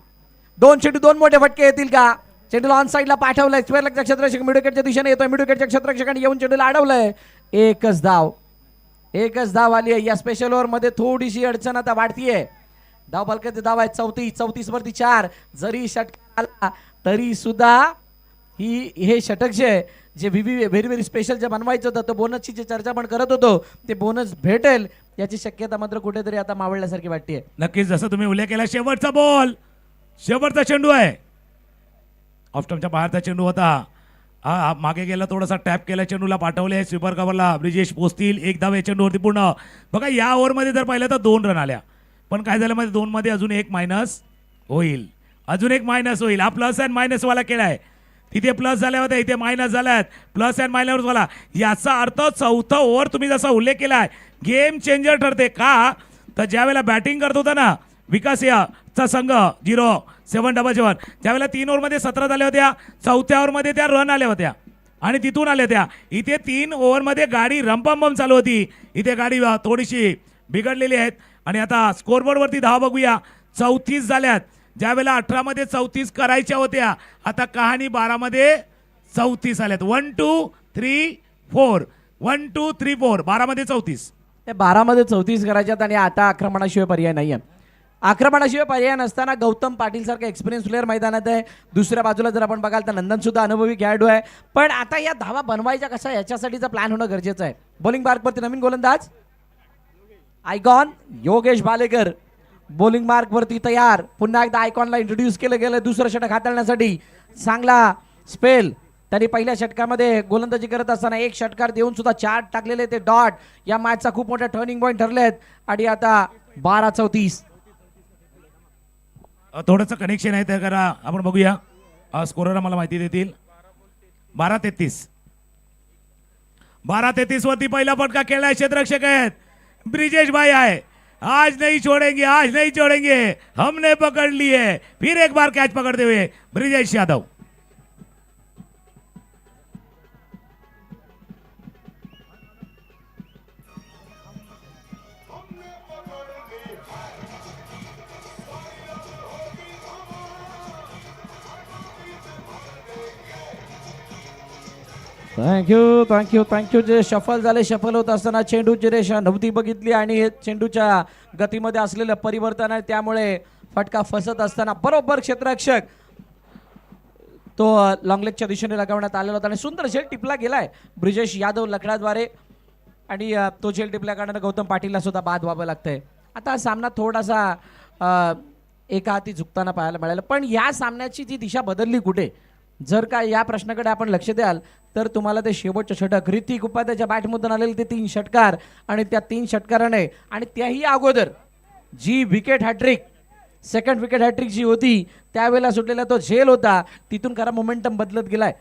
2 मोठे फटके येतील का? चेंडूला ऑन साईडला पाठवलंय. स्क्वेअरलेगचा क्षेत्ररक्षक मिडविकेटच्या दिशेने येतोय. मिडविकेटच्या क्षेत्ररक्षकाने येऊन चेंडूला अडवलंय. एकच धाव आली आहे. या स्पेशल ओव्हरमध्ये थोडीशी अडचण आता वाढतीये. धाव फलकाचे धाव आहे 34 वरती 4. जरी षटक आला तरी सुद्धा हे षटक जे व्हेरी स्पेशल जे बनवायचं होतं, तो बोनसची जी चर्चा आपण करत होतो, ते बोनस भेटेल याची शक्यता मात्र कुठेतरी आता मावळल्यासारखी वाटते. नक्कीच, जसं तुम्ही उल्लेख केला, शेवटचा चेंडू आहे. ऑफस्टम्पच्या बाहेरचा चेंडू होता, मागे गेला, थोडासा टॅप केला, चेंडूला पाठवले. स्वीपर कव्हरला ब्रिजेश पोचतील. 1 धाव या चेंडूवरती पूर्ण. बघा, या ओव्हरमध्ये जर पाहिलं तर 2 रन आल्या, पण काय झालं मध्ये 2 मध्ये अजून एक मायनस होईल. हा प्लस अँड मायनस वाला खेळ आहे. तिथे प्लस झाल्या होत्या, इथे मायनस झाल्यात. प्लस अँड मायनस वाला याचा अर्थ चौथा ओव्हर तुम्ही जसा उल्लेख केलाय गेम चेंजर ठरते का? तर ज्यावेळेला बॅटिंग करत होता ना विकासचा संघ 0777, त्यावेळेला 3 ओव्हरमध्ये 17 झाल्या होत्या. चौथ्या ओव्हरमध्ये त्या रन आल्या होत्या आणि तिथून आल्या होत्या. इथे 3 ओव्हरमध्ये गाडी रंपम चालू होती, इथे गाडी थोडीशी बिघडलेली आहेत. आणि आता स्कोरबोर्डवरती धावा बघूया. 34 झाल्यात. ज्यावेळेला 18 मध्ये 34 करायच्या होत्या, आता कहाणी 12 मध्ये 34 आल्यात. 1 2 3 4 1 2 3 4 12 मध्ये 34. 12 मध्ये 34 करायच्यात आणि आता आक्रमणाशिवाय पर्याय नाहीये. आक्रमणाशिवाय पर्याय नसताना गौतम पाटील सारखा एक्सपिरियन्स प्लेअर मैदानात आहे. दुसऱ्या बाजूला जर आपण बघाल तर नंदन सुद्धा अनुभवी खेळाडू आहे. पण आता या धावा बनवायच्या कशा याच्यासाठीचा प्लॅन होणं गरजेचं आहे. बॉलिंग मार्कवरती नवीन गोलंदाज आयकॉन योगेश बालेकर बॉलिंग मार्कवरती तयार. पुन्हा एकदा आयकॉनला इंट्रोड्यूस केलं गेलं दुसरं षटक हाताळण्यासाठी. चांगला स्पेल त्यांनी पहिल्या षटकामध्ये गोलंदाजी करत असताना एक षटकार देऊन सुद्धा 4 टाकलेले ते डॉट या मॅचचा खूप मोठा टर्निंग पॉईंट ठरले आहेत. आणि आता 12-34 थोडंसं कनेक्शन आहे त्या करा आपण बघूया. स्कोरर मला माहिती देतील. 12-33 वरती पहिला फटका खेळलाय. क्षेत्ररक्षक आहेत ब्रिजेश भाई आहे. आज नहीं छोड़ेंगे, आज नहीं छोड़ेंगे, हमने पकड़ ली है. फिर एक बार कैच पकड़ते हुए ब्रिजेश यादव. थँक्यू. जे शफल झाले शफल होत असताना चेंडूची रेषा नव्हती बघितली आणि चेंडूच्या गतीमध्ये असलेलं परिवर्तन आहे त्यामुळे फटका फसत असताना बरोबर क्षेत्ररक्षक तो लॉंगलेगच्या दिशेने लगावण्यात आलेला होता आणि सुंदर झेल टिपला गेलाय ब्रिजेश यादव लकडाद्वारे. आणि तो झेल टिपल्या कारणाने गौतम पाटीलला सुद्धा बाद व्हावं लागतंय. आता हा सामना थोडासा एका हाती झुकताना पाहायला मिळालं. पण या सामन्याची ती दिशा बदलली कुठे जर का या प्रश्नाकडे आपण लक्ष द्याल तर तुम्हाला ते शेवटचं षटक ऋतिक उपाध्यायच्या बॅटमधून आलेले ते 3 षटकार आणि त्या 3 षटकाराने आणि त्याही अगोदर जी wicket hattrick second wicket hattrick जी होती त्यावेळेला सुटलेला तो झेल होता तिथून खरा मोमेंटम बदलत गेलाय.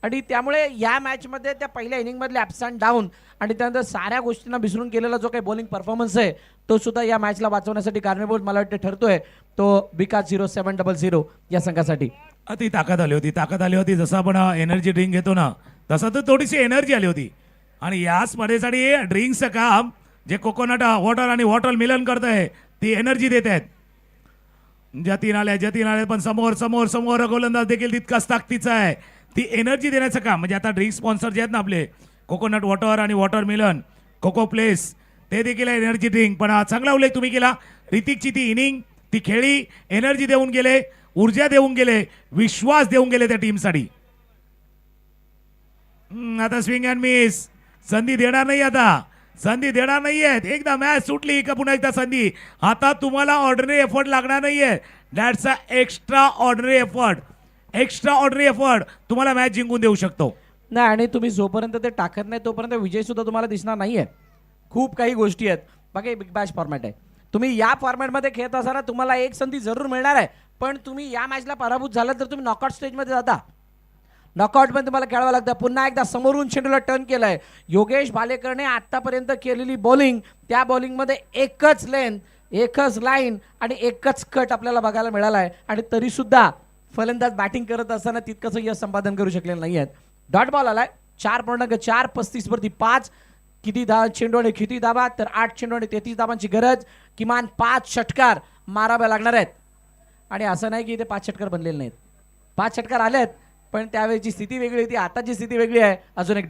आणि त्यामुळे या मॅचमध्ये त्या पहिल्या इनिंगमधले अप्स अँड डाऊन आणि त्यानंतर साऱ्या गोष्टींना विसरून केलेला जो काही बॉलिंग परफॉर्मन्स आहे तो सुद्धा या मॅचला वाचवण्यासाठी कारणीभूत मला वाटते ठरतोय. तो विकास 0700 या संघासाठी ती ताकद आली होती. जसं आपण एनर्जी ड्रिंक घेतो ना तसं तर थोडीशी एनर्जी आली होती. आणि या स्पर्धेसाठी ड्रिंक्सचं काम जे कोकोनट वॉटर आणि वॉटर मिलन करत आहे ती एनर्जी देत आहेत. जतीन आल्या पण समोर गोलंदाज देखील तितकाच ताकदीचा आहे. ती एनर्जी देण्याचं काम म्हणजे आता ड्रिंक स्पॉन्सर जे आहेत ना आपले कोकोनट वॉटर आणि वॉटर मिलन कोको प्लेस ते देखील एनर्जी ड्रिंक. पण चांगला उल्लेख तुम्ही केला. ऋतिकची ती इनिंग ती खेळी एनर्जी देऊन गेले, ऊर्जा देऊन गेले, विश्वास देऊन गेले त्या टीमसाठी. आता स्विंग अँड मिस संधी देणार नाही. आता संधी देणार नाहीयेत. एकदा मॅच सुटली का पुन्हा एकदा संधी. आता तुम्हाला ऑर्डिनरी एफर्ट लागणार नाहीये. That's a extra ordinary effort तुम्हाला मॅच जिंकून देऊ शकतो. नाही आणि तुम्ही जोपर्यंत ते टाकत नाही तोपर्यंत विजय सुद्धा तुम्हाला दिसणार नाहीये. खूप काही गोष्टी आहेत. बघा बिग बॅश फॉर्मॅट आहे. तुम्ही या फॉर्मॅटमध्ये खेळत असताना तुम्हाला एक संधी जरूर मिळणार आहे. पण तुम्ही या मॅचला पराभूत झाला तर तुम्ही नॉकआउट स्टेजमध्ये जाता. नॉकआउटमध्ये तुम्हाला खेळावं लागतं. पुन्हा एकदा समोरून चेंडूला टर्न केलाय योगेश भालेकरने. आतापर्यंत केलेली बॉलिंग त्या बॉलिंगमध्ये एकच लेंथ, एकच लाईन आणि एकच कट आपल्याला बघायला मिळाला आहे. आणि तरी सुद्धा फलंदाज बॅटिंग करत असताना तितकंसं यश संपादन करू शकलेलं नाही आहेत. डॉट बॉल आलाय 4.435 वरती 5 किती चेंडू आणि किती धाबा तर 8 चेंडू आणि 33 धाबांची गरज. किमान 5 षटकार मारावे लागणार आहेत. आणि असं नाही की इथे 5 षटकार बनलेले नाहीत. 5 षटकार आलेत पण त्यावेळेची स्थिती वेगळी होती. आताची स्थिती वेगळी आहे. अजून एक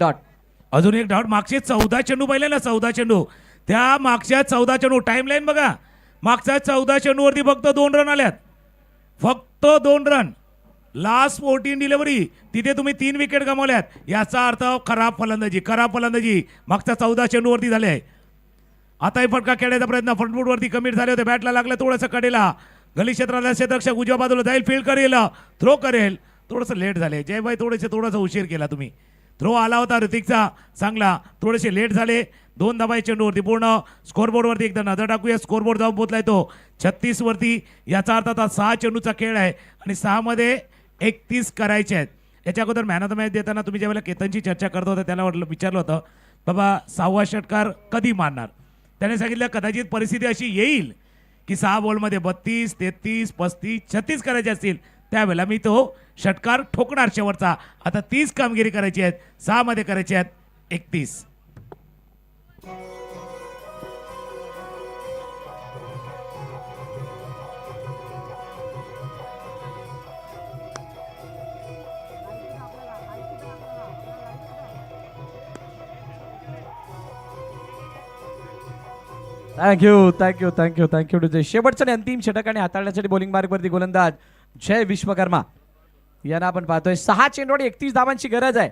डॉट. मागचे 14 चेंडू पाहिले ना 14 चेंडू त्या मागच्या 14 चेंडू टाइम लाईन बघा. मागच्या 14 चेंडूवरती फक्त 2 रन आल्यात. फक्त 2 रन. लास्ट 14 डिलिव्हरी तिथे तुम्ही 3 विकेट गमावल्यात. याचा अर्थ खराब फलंदाजी मागच्या 14 चेंडूवरती झाले आहे. आताही फटका खेळण्याचा प्रयत्न फ्रंटफूटवरती कमिट झाले होते. बॅटला लागलं थोडंसं कडेला. गली क्षेत्राला क्षेत्ररक्षक उजव्या बाजूला जाईल, फील्ड करेल, थ्रो करेल. थोडंसं लेट झाले जयभाई. थोडासा उशीर केला तुम्ही. थ्रो आला होता ऋतिकचा चांगला. थोडेसे लेट झाले. 2 धाबा चेंडूवरती. पूर्ण स्कोरबोर्डवरती एकदा नजर टाकूया. स्कोरबोर्ड जाऊन पोहोचलाय तो 36 वरती. याचा अर्थ आता 6 चेंडूचा खेळ आहे आणि 6 मध्ये 31 करायचे आहेत. याच्या अगोदर मॅन ऑफ द मॅच देताना तुम्ही ज्यावेळेला केतनची चर्चा करत होता त्याला विचारलं होतं बाबा 6वा षटकार कधी मारणार. त्याने सांगितलं कदाचित परिस्थिती अशी येईल की 6 बॉलमध्ये 32, 33, 35, 36 करायचे असतील त्यावेळेला मी तो षटकार ठोकणार शेवटचा. आता 30 कामगिरी करायची आहेत. 6 मध्ये करायची आहेत 31. थँक्यू टू शेवटचं आणि अंतिम षटक आणि हाताळण्यासाठी बॉलिंग मार्गवरती गोलंदाज जय विश्वकर्मा यांना आपण पाहतोय. 6 चेंडू आणि 31 धावांची गरज आहे.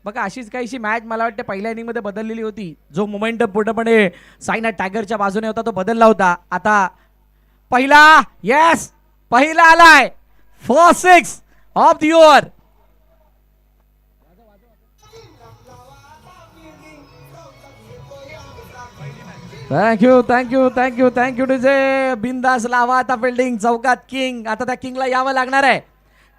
बघा अशीच काहीशी मॅच मला वाटते पहिल्या इनिंग मध्ये बदललेली होती. जो मोमेंटम पूर्णपणे सायना टायगरच्या बाजूने होता तो बदलला होता. आता पहिला आलाय 4-6 of the over. Thank you to जे बिंदास लावा आता फिल्डिंग चौकात किंग. आता त्या किंगला यावं लागणार आहे.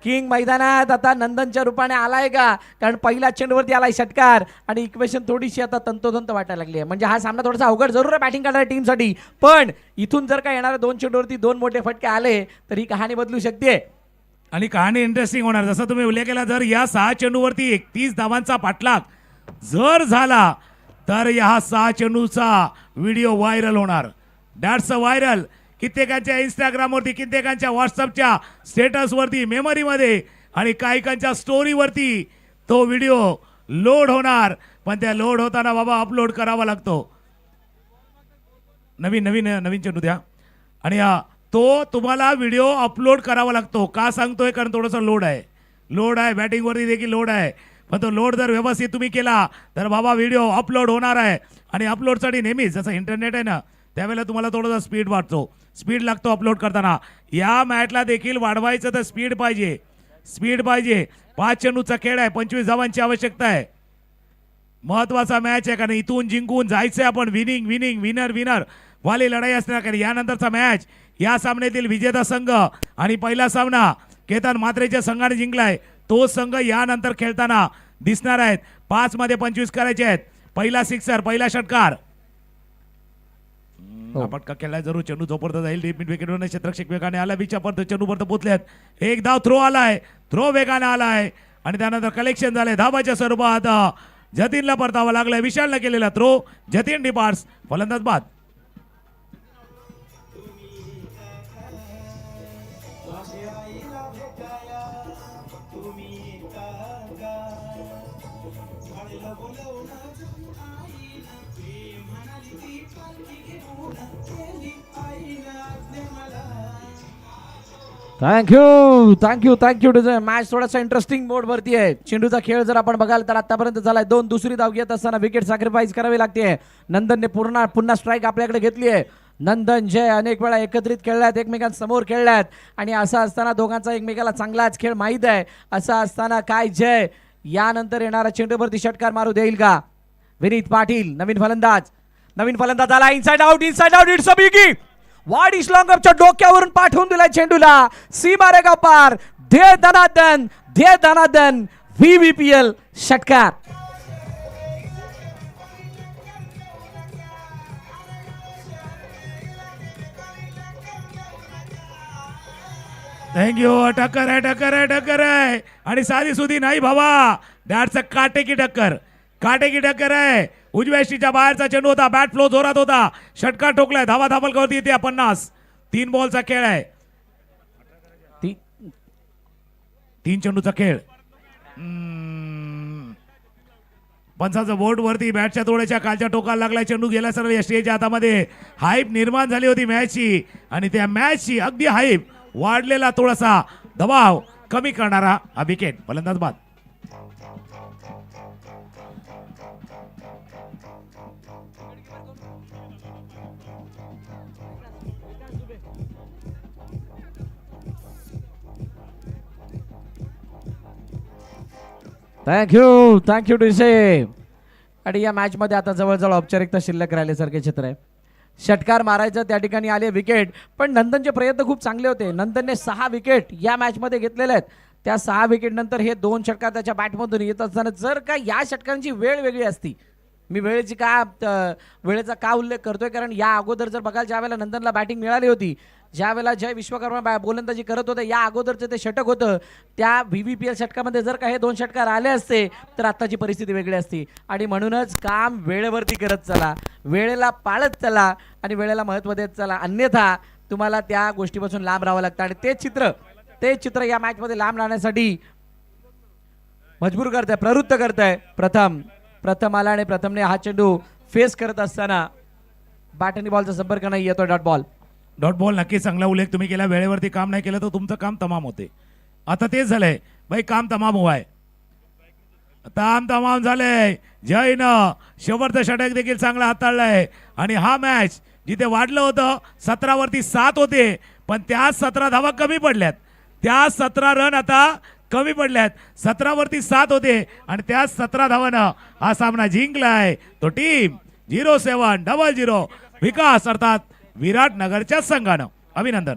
किंग मैदानात आता नंदनच्या रूपाने आलाय का? कारण पहिल्या चेंडूवरती आलाय षटकार आणि इक्वेशन थोडीशी आता तंतोतंत वाटायला लागली आहे. म्हणजे हा सामना थोडासा अवघड जरूर आहे बॅटिंग करणाऱ्या टीमसाठी, पण इथून जर का येणाऱ्या 2 चेंडूवरती 2 मोठे फटके आले तर ही कहाणी बदलू शकते. आणि कहाणी इंटरेस्टिंग होणार. जसं तुम्ही उल्लेख केला, जर या 6 चेंडूवरती 31 धावांचा पाठलाग जर झाला तर या 6 चेंडूचा व्हिडिओ व्हायरल होणार. That's a viral. कित्येकांच्या इंस्टाग्रामवरती, कित्येकांच्या व्हॉट्सअपच्या स्टेटसवरती, मेमरीमध्ये आणि काहीकांच्या स्टोरीवरती तो व्हिडिओ लोड होणार. पण त्या लोड होताना बाबा अपलोड करावा लागतो. नवीन चेंडू द्या. आणि तो तुम्हाला व्हिडिओ अपलोड करावा लागतो. का सांगतोय? कारण थोडंसं लोड आहे बॅटिंगवरती देखील लोड आहे. पण तो लोड जर व्यवस्थित तुम्ही केला तर बाबा व्हिडिओ अपलोड होणार आहे. आणि अपलोडसाठी नेहमीच जसं इंटरनेट आहे ना, त्यावेळेला तुम्हाला थोडासा स्पीड लागतो अपलोड करताना. या मॅचला देखील वाढवायचं तर स्पीड पाहिजे. 5 चेंडूचा खेळ आहे, 25 धावांची आवश्यकता आहे. महत्वाचा मॅच आहे, कारण इथून जिंकून जायचंय आपण. विनर वाली लढाई असणार. कारण यानंतरचा मॅच या सामन्यातील विजेता संघ आणि पहिला सामना केतन म्हात्रेच्या संघाने जिंकलाय तो संघ यानंतर खेळताना दिसणार आहेत. 5 मध्ये 25 करायचे आहेत. पहिला सिक्सर, पहिला षटकार. पटका खेळलाय जरूर. चेंडू जोपर्यंत जाईल डीप मिड विकेटवर क्षेत्ररक्षक वेगाने आला. बीच्या परत चेंडूपर्यंत पोहोचल्यात. एक धाव थ्रो वेगाने आलाय आणि त्यानंतर कलेक्शन झाले धावाच्या स्वरूपात. जतीनला परतावा लागलाय. विशालने केलेला थ्रो. जतीन डिपार्ट्स. फलंदाज बाद. थँक्यू टू मॅच थोडासा इंटरेस्टिंग मोड वरती आहे. चेंडूचा खेळ जर आपण बघाल तर आतापर्यंत झालाय 2. दुसरी धाव घेत असताना विकेट सॅक्रिफाईस करावी लागते. नंदनने पुन्हा स्ट्राईक आपल्याकडे घेतली आहे. नंदन जय अनेक वेळा एकत्रित खेळल्यात, एकमेकांसमोर खेळल्यात आणि असं असताना दोघांचा एकमेकाला चांगलाच खेळ माहीत आहे. असं असताना काय जय यानंतर येणारा चेंडूवरती षटकार मारू देईल का? विनीत पाटील नवीन फलंदाज आला. Inside out. It's a biggie. वाडी श्लॉंगअपच्या डोक्यावरून पाठवून दिलाय चेंडूला. सी मारेगा पार. दे धनादन VVPL षटकार. थँक्यू. टक्कर आहे आणि साधी सुधी नाही भावा. दॅट्स अ काटेकी टक्कर आहे. उजव्या शीच्या बाहेरचा चेंडू होता. बॅट फ्लो जोरात होता. षटकार ठोकलाय. धावा धापलकावरती येते 50. 3 बॉलचा खेळ आहे. 3 चेंडूचा खेळ. पंचाचं बोर्ड वरती बॅटच्या तोड्याच्या कालच्या टोकाला लागलाय. चेंडू गेला सरळ यष्टीच्या हातामध्ये. हाईप निर्माण झाली होती मॅचची आणि त्या मॅचची अगदी हाईप वाढलेला थोडासा दबाव कमी करणारा हा विकेट. फलंदाज बाद. थँक्यू टू से. आणि या मॅच मध्ये आता जवळजवळ औपचारिकता शिल्लक राहिल्यासारखे चित्र आहे. षटकार मारायचं त्या ठिकाणी आले विकेट, पण नंदनचे प्रयत्न खूप चांगले होते. नंदनने 6 विकेट या मॅच मध्ये घेतलेले आहेत. त्या 6 विकेट नंतर हे 2 षटकार त्याच्या बॅटमधून येत असताना जर का या षटकांची वेळ वेगळी असती. मी वेळेचा का उल्लेख करतोय कारण या अगोदर जर बघाल ज्या वेळेला नंदनला बॅटिंग मिळाली होती, ज्या वेळेला जय विश्वकर्मा गोलंदाजी करत होते, या अगोदरचं ते षटक होतं. त्या VVPL षटकामध्ये जर का हे 2 षटकार आले असते तर आताची परिस्थिती वेगळी असती. आणि म्हणूनच काम वेळेवरती करत चला, वेळेला पाळत चला आणि वेळेला महत्त्व देत चला. अन्यथा तुम्हाला त्या गोष्टीपासून लांब राहावं लागतं आणि ते चित्र या मॅचमध्ये लांब राहण्यासाठी मजबूर करतंय, प्रवृत्त करतंय. प्रथम आला आणि प्रथमने हा चेंडू फेस करत असताना बॅट आणि बॉलचा संपर्क नाही येतोय डॉट बॉल. डॉट बॉल नक्की चांगला उल्लेख तुम्ही केला. वेळेवरती काम नाही केलं तर तुमचं काम तमाम होते. आता तेच झालंय भाई, काम तमाम हुवाय, काम तमाम झालंय. जयनं शेवटचं षटक देखील चांगला हाताळलंय आणि हा मॅच जिथे वाढलं होतं 17 वरती 7 होते, पण त्या 17 धावा कमी पडल्यात. त्या 17 रन आता कमी पडल्यात. 17 वरती 7 होते आणि त्या 17 धावानं हा सामना जिंकलाय तो टीम 0700 विकास अर्थात विराटनगरच्या संघानं. अभिनंदन.